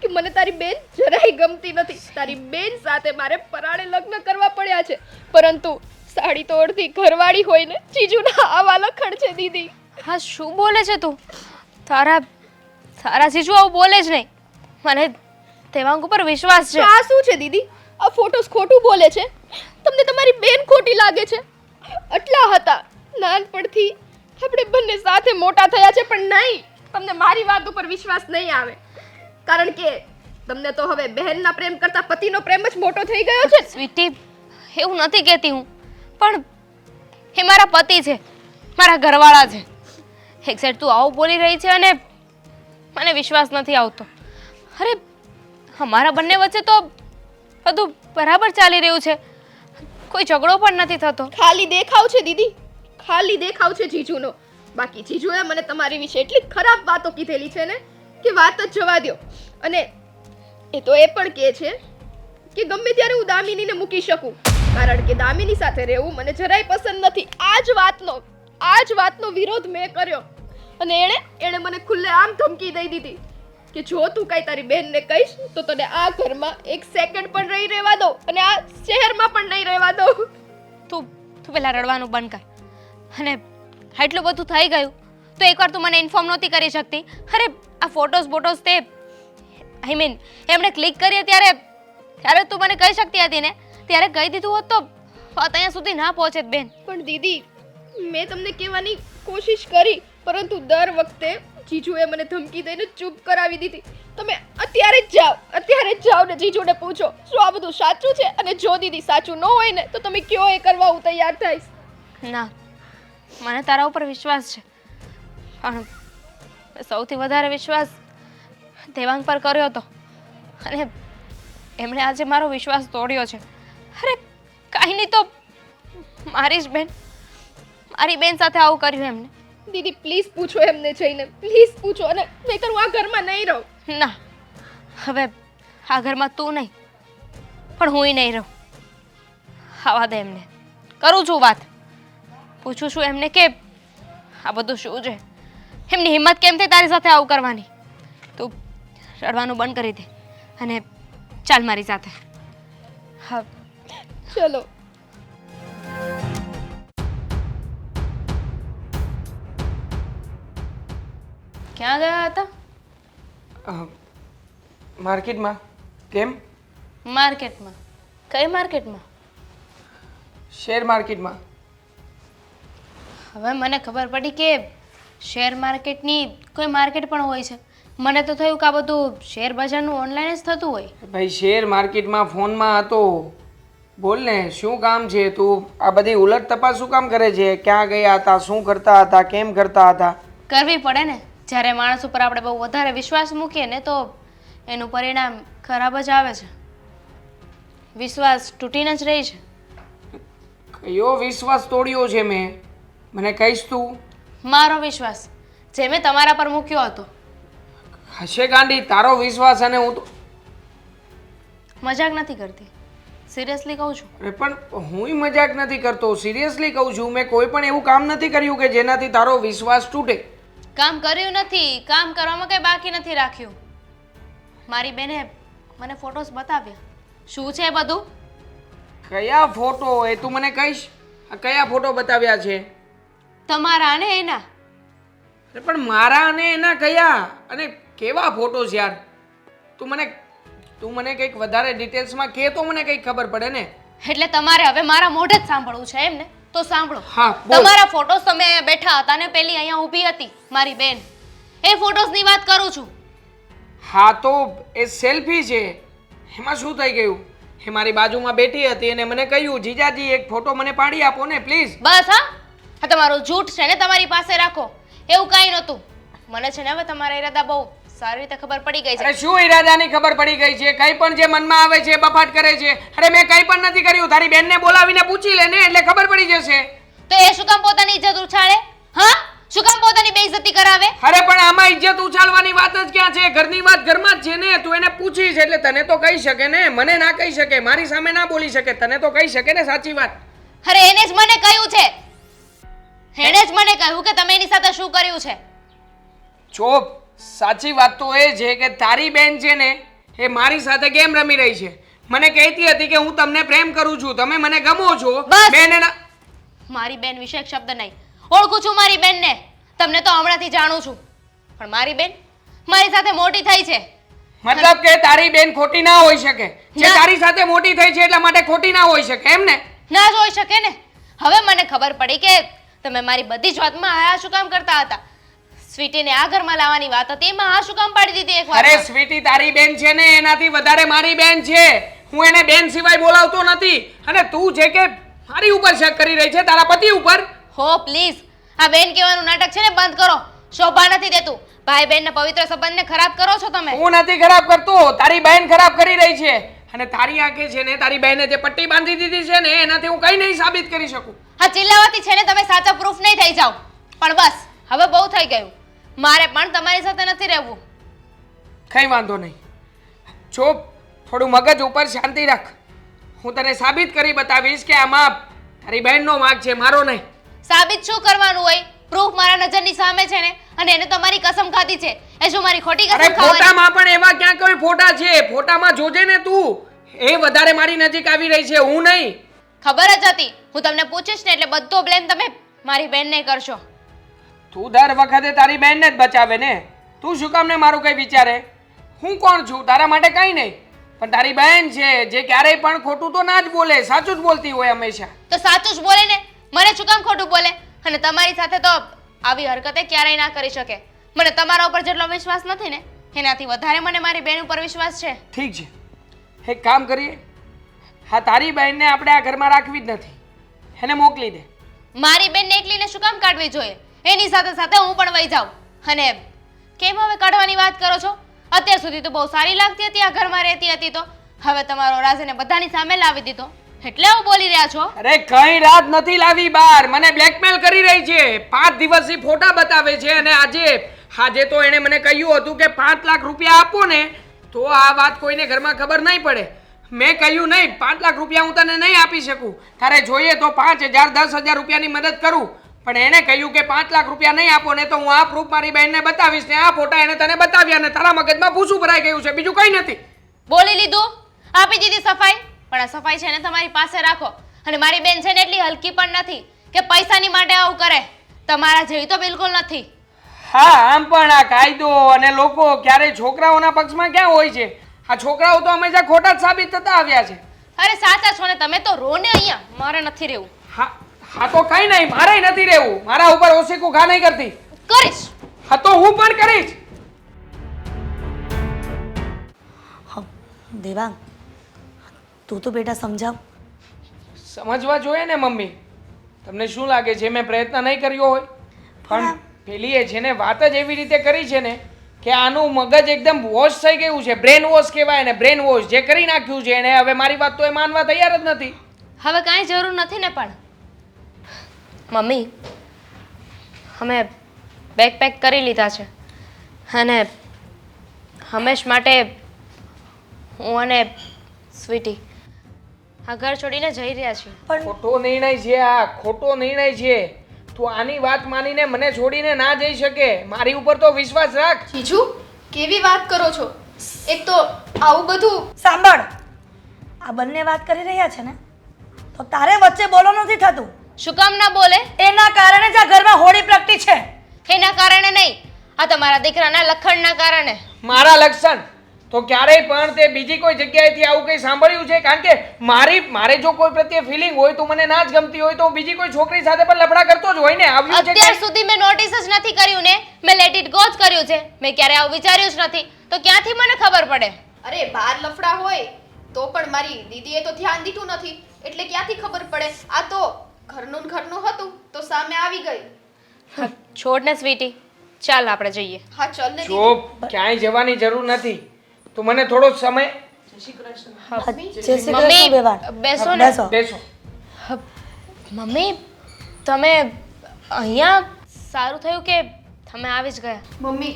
કે મને તારી બેન જરાય ગમતી નથી. તારી બેન સાથે મારે પરાણે લગ્ન કરવા પડ્યા છે. પરંતુ સાડી તો અડધી ઘરવાળી હોય ને, જીજુના આવા લખણ છે દીદી. હા, શું બોલે છે તું? તારા જીજુ આવું બોલે જ નહીં. મને દેવાંગ ઉપર વિશ્વાસ તો છે. આ શું છે દીદી? આ ફોટોસ ખોટું બોલે છે. તમને તમારી બેન ખોટી લાગે છે. આટલા હતા નાનપણથી આપણે બંને સાથે મોટા થયા છે, પણ નહીં, તમને મારી વાત ઉપર વિશ્વાસ નહીં આવે. કારણ કે તમને તો હવે બહેનના પ્રેમ કરતા પતિનો પ્રેમ જ મોટો થઈ ગયો છે. સ્વીટી, એવું નથી કહેતી હું, પણ એ મારા પતિ છે, મારા ઘરવાળા છે. એક્ઝેક્ટ તું આવું બોલી રહી છે અને મને વિશ્વાસ નથી આવતો. અરે, અમારા બંને વચ્ચે તો બધું બરાબર ચાલી રહ્યું છે, કોઈ ઝઘડો પણ નથી થતો. ખાલી દેખાવ છે દીદી, ખાલી દેખાવ છે જીજુનો. બાકી જીજુએ મને તમારી વિશે એટલી ખરાબ વાતો કીધેલી છે ને કે વાત જ જવા દ્યો. અને એ તો એ પણ કહે છે કે ગમે ત્યારે હું દામિનીને મૂકી શકું, કારણ કે દામિની સાથે રહેવું મને જરાય પસંદ નથી. આ જ વાતનો વિરોધ મેં કર્યો અને એણે મને ખુલ્લેઆમ ધમકી દઈ દીધી કે જો તું કઈ તારી બહેનને કહીશ તો તને આ ઘરમાં એક સેકન્ડ પણ રહી રહેવા દો અને આ શહેરમાં પણ નહીં રહેવા દો. તું પેલા રડવાનું બંધ કર. અને આટલું બધું થઈ ગયું તો એકવાર તું મને ઇન્ફોર્મ નહોતી કરી શકતી? અરે, આ ફોટોસ તે આઈ મીન એમણે ક્લિક કરી ત્યારે તું મને કહી શકતી હતી ને? ત્યારે કહી દીધું હોત તો વાત અહીંયા સુધી ના પહોંચે બેન. પણ દીદી, મેં તમને કહેવાની કોશિશ કરી, પરંતુ દર વખતે જીજુએ મને ધમકી દઈને ચૂપ કરાવી દીધી. તમે અત્યારે જ જાઓ ને જીજુને પૂછો શું આ બધું સાચું છે, અને જો દીદી સાચું ન હોય ને તો તમે કયો એ કરવા હું તૈયાર થઈશ. ના, મને તારા ઉપર વિશ્વાસ છે, પણ સૌથી વધારે વિશ્વાસ દેવાંગ પર કર્યો હતો અને એમણે આજે મારો વિશ્વાસ તોડ્યો છે. અરે, કાંઈ નહીં તો મારી બેન સાથે આવું કર્યું એમને. દીદી પ્લીઝ પૂછો એમને જઈને, પ્લીઝ પૂછો, અને નહીંતર હું આ ઘરમાં નહીં રહું. ના, હવે આ ઘરમાં તું નહીં પણ હુંય નહીં રહું. આવા દે એમને, કરું છું વાત, પૂછું છું એમને કે આ બધું શું છે, એમની હિંમત કેમ થઈ તારી સાથે આવું કરવાની. તું રડવાનું બંધ કરી દે અને ચાલ મારી સાથે. હા, ચલો. ક્યાં ગયા હતા? માર્કેટમાં. કેમ? માર્કેટમાં? કઈ માર્કેટમાં? શેર માર્કેટમાં. હવે મને ખબર પડી કે શેર માર્કેટની કોઈ માર્કેટ પણ હોય છે. મને તો થયું કે આ બધું શેર બજારનું ઓનલાઈન જ થતું હોય. ભાઈ, શેર માર્કેટમાં ફોનમાં હતો. બોલ ને, શું કામ છે? તું આ બધી ઉલટ તપાસ શું કામ કરે છે? ક્યાં ગયા હતા, શું કરતા હતા, કેમ કરતા હતા? કરવી પડે ને. જ્યારે માણસ ઉપર આપણે બહુ વધારે વિશ્વાસ મૂકીએ ને તો એનું પરિણામ ખરાબ જ આવે છે. વિશ્વાસ તૂટીને જ રહી છે. કયો વિશ્વાસ તોડ્યો છે મેં? મને કહીશ તું? મારો વિશ્વાસ જે મેં તમારા પર મૂક્યો હતો. હશે ગાંડી તારો વિશ્વાસ, અને હું તો મજાક નથી કરતી, સિરિયસલી કહું છું. અરે પણ હુંય મજાક નથી કરતો, સિરિયસલી કહું છું. મેં કોઈ પણ એવું કામ નથી કર્યું કે જેનાથી તારો વિશ્વાસ તૂટે. કામ કર્યું નથી, કામ કરવામાં કંઈ બાકી નથી રાખ્યું. મારી બેને મને ફોટોસ બતાવ્યા. શું છે એ બધું? કયા ફોટો? એ તું મને કહીશ? આ કયા ફોટો બતાવ્યા છે? તમારા અને એના. અરે પણ મારા અને એના કયા? અને કેવા ફોટોસ યાર? તું મને કંઈક વધારે ડિટેલ્સમાં કહે તો મને કંઈક ખબર પડે ને. એટલે તમારે હવે મારા મોઢે જ સાંભળવું છે એમ ને? તો સાંભળો. હા, બોલ. તમારા ફોટોસ તમે અહીંયા બેઠા હતા ને પેલી અહીંયા ઊભી હતી મારી બેન, એ ફોટોસની વાત કરું છું. હા, તો એ સેલ્ફી છે, એમાં શું થઈ ગયું? એ મારી બાજુમાં બેઠી હતી અને મને કહ્યું, જીજાજી એક ફોટો મને પાડી આપો ને પ્લીઝ. બસ હા, તમારું જૂઠ છે ને તમારી પાસે રાખો. એવું કાંઈ નહોતું. મને છે ને હવે તમારા ઈરાદા બહુ સારી રીતે ખબર પડી ગઈ છે. અરે શું ઈરાદાની ખબર પડી ગઈ છે? કંઈ પણ જે મનમાં આવે છે બફાટ કરે છે. અરે મેં કંઈ પણ નથી કર્યું. તારી બેનને બોલાવીને પૂછી લે ને એટલે ખબર પડી જશે. તો એ શું કામ પોતાની ઇજ્જત ઉછાળે? હા, શું કામ પોતાની બેઇજ્જતી કરાવે? અરે પણ આમાં ઇજ્જત ઉછાળવાની વાત જ ક્યાં છે? ઘરની વાત ઘરમાં જ છે ને. તું એને પૂછીશ એટલે તને તો કહી શકે ને, મને ના કહી શકે, મારી સામે ના બોલી શકે, તને તો કહી શકે ને સાચી વાત. અરે એને જ મને કહ્યું છે. એણે જ મને કહ્યું કે તમે એની સાથે શું કર્યું છે. જો સાચી વાત તો એ છે કે તારી બેન છે ને એ મારી સાથે ગેમ રમી રહી છે. મને કહેતી હતી કે હું તમને પ્રેમ કરું છું, તમે મને ગમો છો. બસ. બેન એના મારી બેન વિશે એક શબ્દ નહીં. ઓળખું છું મારી બેનને, તમને તો હમણાંથી જાણું છું, પણ મારી બેન મારી સાથે મોટી થઈ છે. મતલબ કે તારી બેન ખોટી ના હોઈ શકે. જે ના. તારી સાથે મોટી થઈ છે એટલા માટે ખોટી ના હોઈ શકે એમ ને? ના જ હોઈ શકે ને. હવે મને ખબર પડી કે તમે મારી બધી જ વાતમાં હા શું કામ કરતા હતા. સ્વીટીને આ ઘરમાં લાવવાની વાત હતી એમાં હા શું કામ પાડી દીધી એક અરે વાત? સ્વીટી તારી બેન છે ને એનાથી વધારે મારી બેન છે. હું એને બેન સિવાય બોલાવતો નથી. અને તું છે કે મારી ઉપર શક કરી રહી છે, તારા પતિ ઉપર. હો પ્લીઝ, આ બેન કહેવાનું નાટક છે ને બંધ કરો. શોભા નથી દેતું. ભાઈ બહેનના પવિત્ર સંબંધને ખરાબ કરો છો તમે. હું નથી ખરાબ કરતો, તારી બહેન ખરાબ કરી રહી છે. અને તારી આંખે છે ને તારી બહેને જે પટ્ટી બાંધી દીધી છે ને એનાથી હું કઈ નહીં સાબિત કરી શકું. આ ચિલ્લાવાથી છે ને તમે સાચા પ્રૂફ નહીં થઈ જાઓ. પણ બસ હવે બહુ થઈ ગયું. મારે પણ તમારી સાથે નથી રહેવું. કઈ વાંધો નહીં. જો થોડું મગજ ઉપર શાંતિ રાખ. હું તને સાબિત કરી બતાવીશ કે આમાં તારી બહેનનો વાંક છે, મારો નહીં. સાબિત શું કરવાનું હોય? પ્રૂફ મારા નજરની સામે છે ને, અને એને તમારી કસમ ખાધી છે. એ શું મારી ખોટી અરે કસમ ખાવાની? ફોટામાં પણ એવા ક્યાં કોઈ ફોટા છે? ફોટામાં જોજે ને તું. એ વધારે મારી નજીક આવી રહી છે, હું નહીં. ખબર જ હતી. હું તમને પૂછીશ ને એટલે બધો બ્લેમ તમે મારી બેનને કરશો. તું દર વખતે તારી બહેનને જ બચાવે ને. તું શું કામ ને મારું કઈ વિચારે? હું કોણ છું? તારા માટે કઈ નહીં. પણ તારી બહેન છે જે ક્યારેય પણ ખોટું તો ના જ બોલે, સાચું જ બોલતી હોય હંમેશા. તો સાચું જ બોલે ને. મને શું કામ ખોટું બોલે? અને તમારી સાથે તો આવી હરકતે ક્યારેય ના કરી શકે. મને તમારા ઉપર જેટલો વિશ્વાસ નથી ને એનાથી વધારે મને મારી બેન ઉપર વિશ્વાસ છે. ઠીક છે, એક કામ કરીએ. હા, તારી બહેનને આપણે આ ઘરમાં રાખવી જ નથી, એને મોકલી દે. મારી બેનને એકલીને શું કામ કાઢવી જોઈએ? એની સાથે સાથે હું પણ વહી જાઉં. અને કેમ હવે કાઢવાની વાત કરો છો? અત્યાર સુધી તો બહુ સારી લાગતી હતી, આ ઘરમાં રહેતી હતી, તો હવે તમારો રાજ એને બધાની સામે લાવી દીધો એટલે હું બોલી રહ્યા છો? અરે કઈ રાત નથી લાવી બહાર. મને બ્લેકમેલ કરી રહી છે. 5 દિવસથી ફોટા બતાવે છે અને આજે તો એણે મને કહ્યું હતું કે 5 લાખ રૂપિયા આપો ને તો આ વાત કોઈને ઘરમાં ખબર નહીં પડે. મેં કહ્યું નહીં, 5 લાખ રૂપિયા હું તને નહીં આપી શકું. તારે જોઈએ તો 5,000 10,000 રૂપિયાની મદદ કરું. પણ એણે કહ્યું કે 5 લાખ રૂપિયા નહીં આપો ને તો હું આ પ્રૂફ મારી બહેનને બતાવીશ ને આ ફોટા એને તને બતાવ્યા ને તારા મગજમાં ભૂસું ભરાઈ ગયું છે, બીજું કંઈ નથી. બોલી લીધું, આપી દીધી સફાઈ. પણ આ સફાઈ છે ને તમારી પાસે રાખો. અને મારી બેન છે ને એટલી હલકી પણ નથી કે પૈસાની માટે આવું કરે. તમારા જેવી તો બિલકુલ નથી. હા, આમ પણ આ કાયદો અને લોકો ક્યારેય છોકરાઓના પક્ષમાં ક્યાં હોય છે? આ છોકરાઓ તો હંમેશા ખોટા જ સાબિત થતા આવ્યા છે. અરે સાચા છો ને તમે તો. રોને અહીંયા, મારે નથી રહેવું. હા તો કઈ નહીં, મારે નથી રહેવું. મારા ઉપર ઓશીકું ઘા નહીં કરતી. કરીશ. હા તો હું પણ કરીશ. દેવાંગ, તું તો બેટા સમજાવ. સમજવા જોઈએ ને મમ્મી. તમને શું લાગે છે મેં પ્રયત્ન નહીં કર્યો હોય? પણ પેલી એ છે ને વાત જ એવી રીતે કરી છે ને કે આનું મગજ એકદમ વોશ થઈ ગયું છે. બ્રેન વોશ કહેવાય ને, બ્રેન વોશ જે કરી નાખ્યું છે એને. હવે મારી વાત તો એ માનવા તૈયાર જ નથી. હવે કાંઈ જરૂર નથી ને. પણ મમ્મી, અમે બેગ પેક કરી લીધા છે અને હંમેશ માટે હું અને સ્વીટી આ ઘર છોડીને જઈ રહ્યા છીએ. ખોટો નિર્ણય છે આ, ખોટો નિર્ણય છે. તું આની વાત માનીને મને છોડીને ના જઈ શકે. મારી ઉપર તો વિશ્વાસ રાખ. જીજુ કેવી વાત કરો છો? એક તો આવું બધું. સાંભળ, આ બંને વાત કરી રહ્યા છે ને તો તારે વચ્ચે બોલો નથી થતું. શું કામ ના બોલે? એના કારણે જ આ ઘરમાં હોળી પ્રગટી છે. એના કારણે નહીં, આ તમારા દીકરાના લખણના કારણે. મારા લક્ષણ તો ક્યારેય પણ તે બીજી કોઈ જગ્યાએથી આવું કંઈ સાંભળ્યું છે? કારણ કે મારે જો કોઈ પ્રત્યે ફિલિંગ હોય તો મને ના જ ગમતી હોય તો હું બીજી કોઈ છોકરી સાથે પણ લફડા કરતો જ હોય ને. આવ્યું છે અત્યાર સુધી મેં નોટિસ જ નથી કર્યું ને. મેં લેટ ઇટ ગો જ કર્યું છે. મેં ક્યારે આવું વિચાર્યું જ નથી. તો ક્યાંથી મને ખબર પડે? અરે બાર લફડા હોય તો પણ મારી દીદીએ તો ધ્યાન દીધું નથી એટલે ક્યાંથી ખબર પડે? આ તો ઘરનું હતું તો સામે આવી ગઈ. છોડ ને સ્વીટી, ચાલ આપણે જઈએ. હા ચલ ને. જો ક્યાંય જવાની જરૂર નથી. તો મને થોડો સમય. જય શ્રી કૃષ્ણ મમ્મી બેવાણ. બેસો ને. બેસો. મમ્મી તમે અહીંયા સારું થયું કે તમે આવી જ ગયા. મમ્મી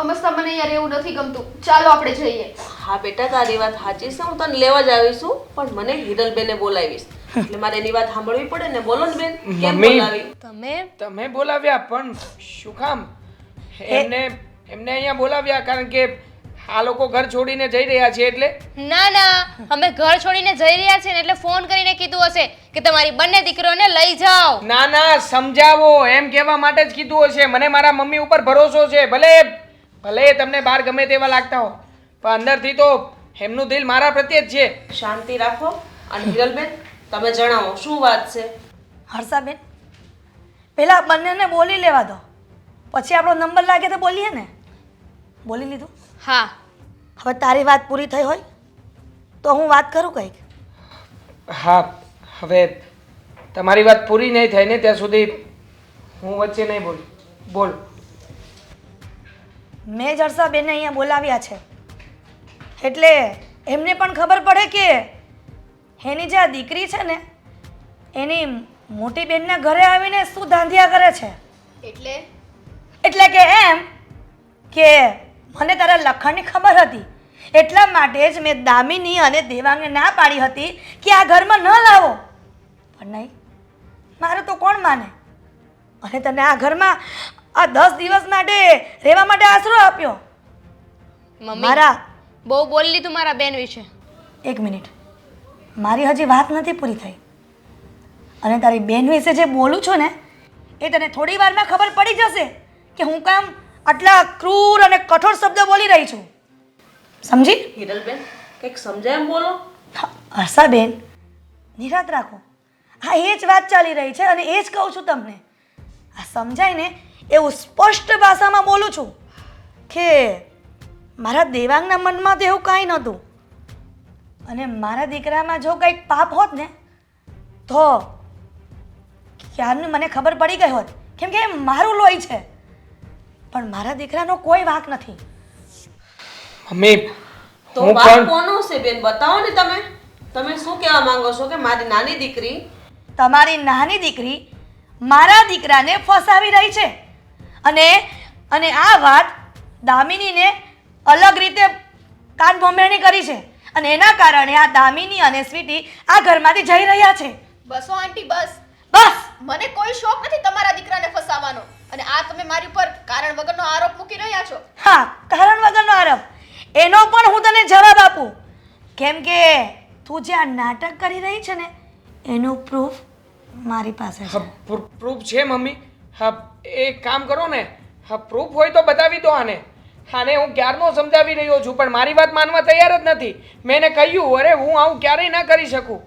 અમસ્તા મને અહીંયા રહેવું નથી ગમતું, ચાલો આપણે જઈએ. હા બેટા, તારી વાત સાચી છે, હું તને લેવા જ આવીશું, પણ મને હિરલબેને બોલાવીશ એટલે મારે એની વાત સાંભળવી પડે ને. બોલો ને બેન, કેમ મમ્મી. બોલાવી? તમે બોલાવ્યા પણ શું કામ? એમને અહીંયા બોલાવ્યા કારણ કે આ લોકો ઘર છોડીને જઈ રહ્યા છે એટલે. ના, અમે ઘર છોડીને જઈ રહ્યા છીએ ને એટલે ફોન કરીને કીધું હશે કે તમારી બંને દીકરીઓને લઈ જાઓ. ના સમજાવો એમ કહેવા માટે જ કીધું હશે. મને મારા મમ્મી ઉપર ભરોસો છે. ભલે તમને બહાર ગમે તેવા લાગતા હો, પણ અંદરથી તો એમનું દિલ મારા પ્રત્યે જ છે. શાંતિ રાખો. અને હિરલબેન, તમે જણાવો શું વાત છે? હર્ષાબેન, પેલા બંનેને બોલી લેવા દો, પછી આપણો નંબર લાગે તો બોલીએ ને. બોલી લીધું? હા, હવે તારી વાત પૂરી થઈ હોય તો હું વાત કરું કંઈક. હા, હવે તમારી વાત પૂરી નહીં થાય ને ત્યાં સુધી હું વચ્ચે નહીં બોલ. મેં જ હર્ષાબેનને અહીંયા બોલાવ્યા છે એટલે એમને પણ ખબર પડે કે એની જે આ દીકરી છે ને એની મોટી બેનના ઘરે આવીને શું ધાંધિયા કરે છે. એટલે કે એમ કે મને તારા લખાણની ખબર હતી એટલા માટે જ મેં દામિની અને દેવાંગને ના પાડી હતી કે આ ઘરમાં ન લાવો, પણ નહીં, મારું તો કોણ માને. અને તને આ ઘરમાં આ 10 દિવસ માટે રહેવા માટે આશરો આપ્યો. મમ્મી બહુ બોલી લીધું મારા બેન વિશે. એક મિનિટ, મારી હજી વાત નથી પૂરી થઈ. અને તારી બેન વિશે જે બોલું છું ને એ તને થોડી વારમાં ખબર પડી જશે કે હું કામ આટલા ક્રૂર અને કઠોર શબ્દો બોલી રહી છું. સમજી? હિરલબેન, કંઈક સમજાય એમ બોલો. હર્ષાબેન, નિરાત રાખો. હા, એ જ વાત ચાલી રહી છે અને એ જ કહું છું તમને. આ સમજાય ને એવું સ્પષ્ટ ભાષામાં બોલું છું કે મારા દેવાંગના મનમાં તો એવું કાંઈ નહોતું, અને મારા દીકરામાં જો કંઈક પાપ હોત ને તો ક્યારનું મને ખબર પડી ગઈ હોત, કેમ કે એ મારું લોહી છે. પણ મારા દીકરાનો કોઈ વાંક નથી. મમ્મી, તો હું વાત પણ કોનો છે બેન? બતાવો ને. તમે શું કહેવા માંગો છો? કે મારી નાની દીકરી તમારી નાની દીકરી મારા દીકરાને ફસાવી રહી છે, અને આ વાત દામિનીને અલગ રીતે કાન ભંભેરણી કરી છે, અને એના કારણે આ દામિની અને સ્વીટી આ ઘરમાંથી જઈ રહ્યા છે. બસો આંટી, બસ. મને કોઈ શોખ નથી તમારા દીકરાને ફસાવવાનો, અને આ તમે મારી ઉપર કારણ વગરનો આરોપ મૂકી રહ્યા છો. હા, કારણ વગરનો આરોપ. એનો પણ હું તને જવાબ આપું, કેમ કે તું જે આ નાટક કરી રહી છે ને એનો પ્રૂફ મારી પાસે છે. પ્રૂફ છે મમ્મી. હા, એક કામ કરો ને, હા, પ્રૂફ હોય તો બતાવી દો આને. હું ક્યારનો સમજાવી રહ્યો છું પણ મારી વાત માનવા તૈયાર જ નથી. મેં એને કહ્યું, અરે હું આવું ક્યારેય ના કરી શકું,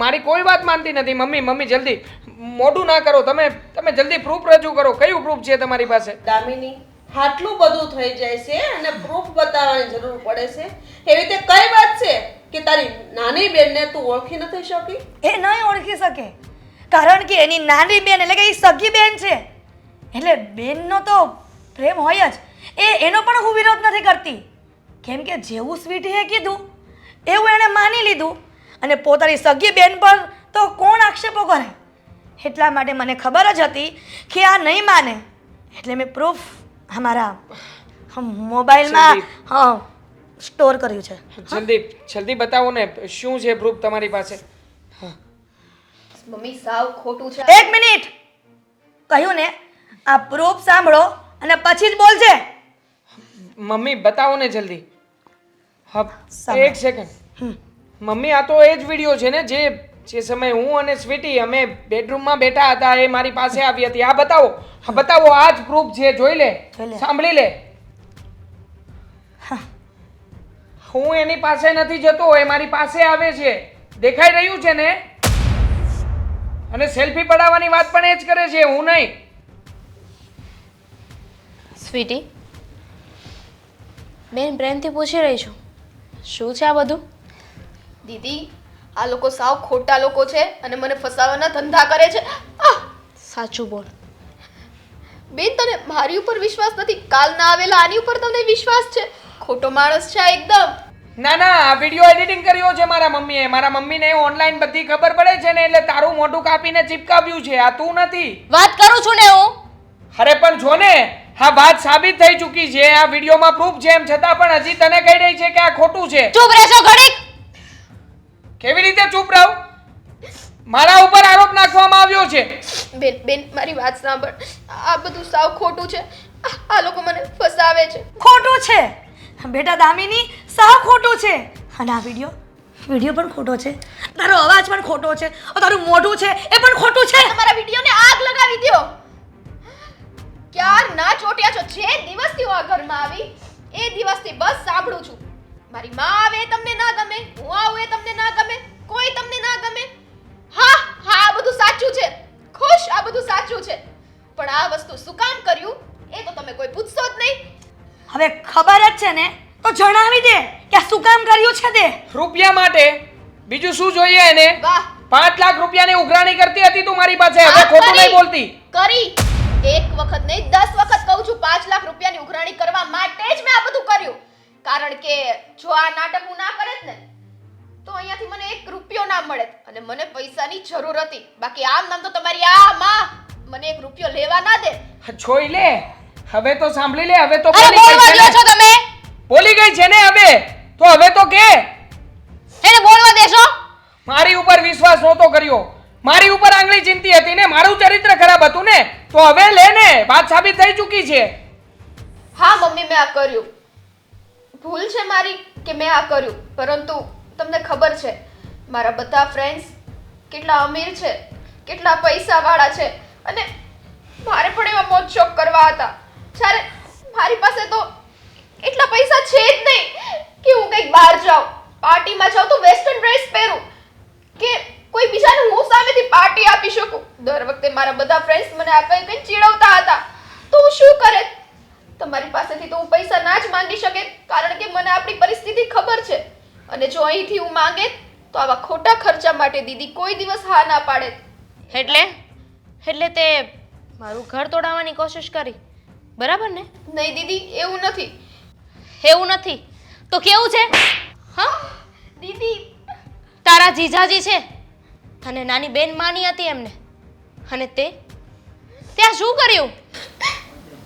મારી કોઈ વાત માનતી નથી. મમ્મી જલ્દી મોઢું ના કરો, તમે જલ્દી પ્રૂફ રજૂ કરો. કયું પ્રૂફ છે તમારી પાસે? દામિની, આટલું બધું થઈ જાય છે અને પ્રૂફ બતાવવાની જરૂર પડે છે? એવી રીતે કઈ વાત છે કે તારી નાની બેનને તું ઓળખી નથી શકી? એ નહીં ઓળખી શકે, કારણ કે એની નાની બેન એટલે કે એ સગી બેન છે, એટલે બેનનો તો પ્રેમ હોય જ. એનો પણ હું વિરોધ નથી કરતી, કેમ કે જેવું સ્વીટીએ કીધું એવું એણે માની લીધું, અને પોતાની સગી બેન પર તો કોણ આક્ષેપો કરે. એટલા માટે મને ખબર જ હતી કે આ નહીં માને, એટલે મેં પ્રૂફ અમારા મોબાઈલમાં સ્ટોર કર્યું છે. જલ્દી બતાવો ને, શું છે પ્રૂફ તમારી પાસે? મમ્મી સાવ ખોટું છે. એક મિનિટ, કહ્યું ને, આ પ્રૂફ સાંભળો અને પછી જ બોલજે. મમ્મી બતાવો ને જલ્દી. હા, સાંભળો. એક સેકન્ડ. મમ્મી, આ તો એ જ વિડીયો છે ને જે સમયે હું અને સ્વીટી અમે બેડરૂમમાં બેઠા હતા, એ મારી પાસે આવી હતી. આ બતાવો, હા બતાવો, આ જ પ્રૂફ છે. જોઈ લે, સાંભળી લે. હું એની પાસે નથી જતો, એ મારી પાસે આવે છે. દેખાઈ રહ્યું છે ને? અને સેલ્ફી પડાવવાની વાત પણ એ જ કરે છે, હું નહીં. સ્વીટી, બેન પ્રેમથી પૂછી રહી છું, શું છે આ બધું? દીદી, આ લોકો સાવ ખોટા લોકો છે અને મને ફસાવાના ધંધા કરે છે. સાચું બોલ બેન, તને મારી ઉપર વિશ્વાસ નથી, કાલના આવેલા આની ઉપર તમને વિશ્વાસ છે? ખોટો માણસ છે આ એકદમ. ના, આ વિડીયો એડિટિંગ કર્યો છે મારા મમ્મીએ. મારા મમ્મીને ઓનલાઈન બધી ખબર પડે છે ને એટલે તારું મોઢું કાપીને ચિપકાવ્યું છે. આ તું નથી. વાત કરું છું ને હું. અરે પણ જો ને આ વાત સાબિત થઈ ચૂકી છે, આ વિડીયોમાં પ્રૂફ છે, એમ છતાં પણ હજી તને કહી રહી છે કે આ ખોટું છે. ચૂપ રહેશો ઘડીક. કેવી રીતે ચૂપ રહું? મારા ઉપર આરોપ નાખવામાં આવ્યો છે. બેન બેન મારી વાત સાંભળ. આ બધું સાવ ખોટું છે. આ લોકો મને ફસાવે છે. ખોટું છે બેટા દામિની, સાવ ખોટું છે. અને આ વિડીયો પણ ખોટો છે, તારો અવાજ પણ ખોટો છે, તારું મોઢું છે એ પણ ખોટું છે. તમારા વિડીયોને આગ લગાવી દ્યો. ક્યાર ના ચોટ્યા છો. જે દિવસથી હું આ ઘરમાં આવી એ દિવસથી બસ સાંભળું છું. મારી માં આવે એ તમને ના ગમે, હું આવું એ તમને ના ગમે, કોઈ તમને ના ગમે. હા હા આ બધું સાચું છે. ખુશ, આ બધું સાચું છે. પણ આ વસ્તુ શું કામ કર્યું એ તો તમે કોઈ પૂછશો જ નહીં. હવે ખબર જ છે ને તો જણાવી દે કે આ શું કામ કર્યું છે તે. રૂપિયા માટે, બીજું શું જોઈએ એને? વાહ 5 લાખ રૂપિયાની ઉઘરાણી કરતી હતી તું મારી પાસે, હવે હા, ખોટું કરી. નહીં બોલતી. કરી. એક વખત નહીં 10 વખત કહું છું 5 લાખ રૂપિયાની ઉઘરાણી કરવા માટે જ મેં આ બધું કર્યું. કારણ કે જો આ નાટક હું ના કરત ને તો અહીંયાથી મને 1 રૂપિયો ના મળે અને મને પૈસાની જરૂર હતી. બાકી આમ નામ તો તમારી આ માં મને 1 રૂપિયો લેવા ના દે. જોઈ લે, હવે તો સાંભળી લે, હવે તો અરે બોલી ગઈ બોલવા છે દો ને. છો તમે? બોલી ગઈ છે ને હવે તો હવે તો કે એને બોલવા દેશો? મારી ઉપર વિશ્વાસ નહોતો કર્યો, મારી ઉપર આંગળી ચીંધી હતી ને, મારું ચરિત્ર ખરાબ હતું ને, તો હવે લે ને, વાત સાબિત થઈ ચૂકી છે. હા મમ્મી મેં આ કર્યું. ભૂલ છે મારી કે મેં આ કર્યું. પરંતુ તમને ખબર છે મારા બધા ફ્રેન્ડ્સ કેટલા અમીર છે, કેટલા પૈસાવાળા છે અને મારે પણ એવા મોજ શોખ કરવા હતા. જ્યારે મારી પાસે તો એટલા પૈસા છે જ નહીં કે હું કંઈક બહાર જાઉં, પાર્ટીમાં જાઉં તો વેસ્ટર્ન ડ્રેસ પહેરું કે કોઈ બીજાને હું સામેથી પાર્ટી આપી શકું. દર વખતે મારા બધા ફ્રેન્ડ્સ મને આ કંઈ કંઈ ચીડવતા હતા તો હું શું કરે? તમારી પાસેથી તો હું પૈસા ના જ માંગી શકે કારણ કે મને આપણી પરિસ્થિતિ ખબર છે. અને જો અહીંથી હું માંગે તો આવા ખોટા ખર્ચા માટે દીદી કોઈ દિવસ હા ના પાડે. એટલે તે મારું ઘર તોડાવવાની કોશિશ કરી, બરાબર ને? નહીં દીદી એવું નથી. એવું નથી તો કેવું છે? હા, દીદી તારા જીજાજી છે અને નાની બેન માની હતી એમને, અને ત્યાં શું કર્યું?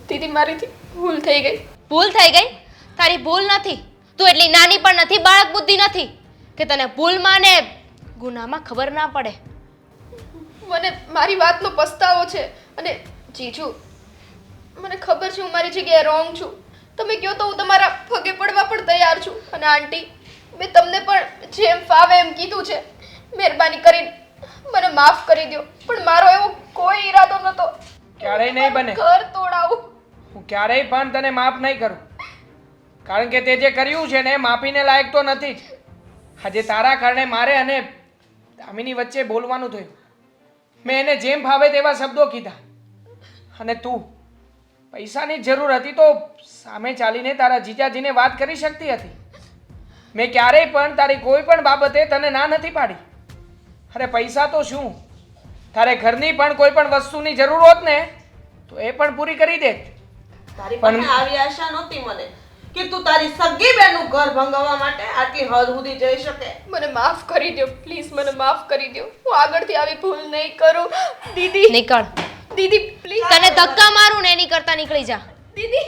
દીદી મારીથી ભૂલ થઈ ગઈ. ભૂલ થઈ ગઈ? તારી ભૂલ નથી. તું એટલી નાની પણ નથી, બાળક બુદ્ધિ નથી કે તને ભૂલમાં ને ગુનામાં ખબર ના પડે. મને મારી વાતનો પસ્તાવો છે અને જીજુ મને ખબર છે હું મારી જગ્યાએ રોંગ છું. તમે કહો તો હું તમારા પગે પડવા પણ તૈયાર છું. અને આંટી મેં તમને પણ જેમ ફાવે એમ કીધું છે. મહેરબાની કરીને મને માફ કરી દો. પણ મારો એવો કોઈ ઈરાદો નહોતો ક્યારેય નહીં બને. ઘર તોડાવું. હું ક્યારેય પણ તને માફ નહીં કરું, કારણ કે તે જે કર્યું છે ને માફીને લાયક તો નથી જ. આજે તારા કારણે મારે અને દામિની વચ્ચે બોલવાનું થયું. મેં એને જેમ ફાવે તેવા શબ્દો કીધા અને તું પૈસાની જરૂર હતી તો સામે ચાલીને તારા જીજાજીને વાત કરી શકતી હતી. મેં ક્યારેય પણ તારી કોઈ પણ બાબતે તને ના નથી પાડી. અરે પૈસા તો શું, તારે ઘરની પણ કોઈ પણ વસ્તુની જરૂર હોત ને તો એ પણ પૂરી કરી દેત. તારી પાસે આવી આશા નહોતી મને કે તું તારી સગી બેનનું ઘર ભંગાવવા માટે આટલી હદ સુધી જઈ શકે. મને માફ કરી દો પ્લીઝ, મને માફ કરી દો. હું આગળથી આવી ભૂલ નહીં કરું. દીદી નીકળ. દીદી પ્લીઝ. તને ધક્કા મારું ને એની કરતા નીકળી જા. દીદી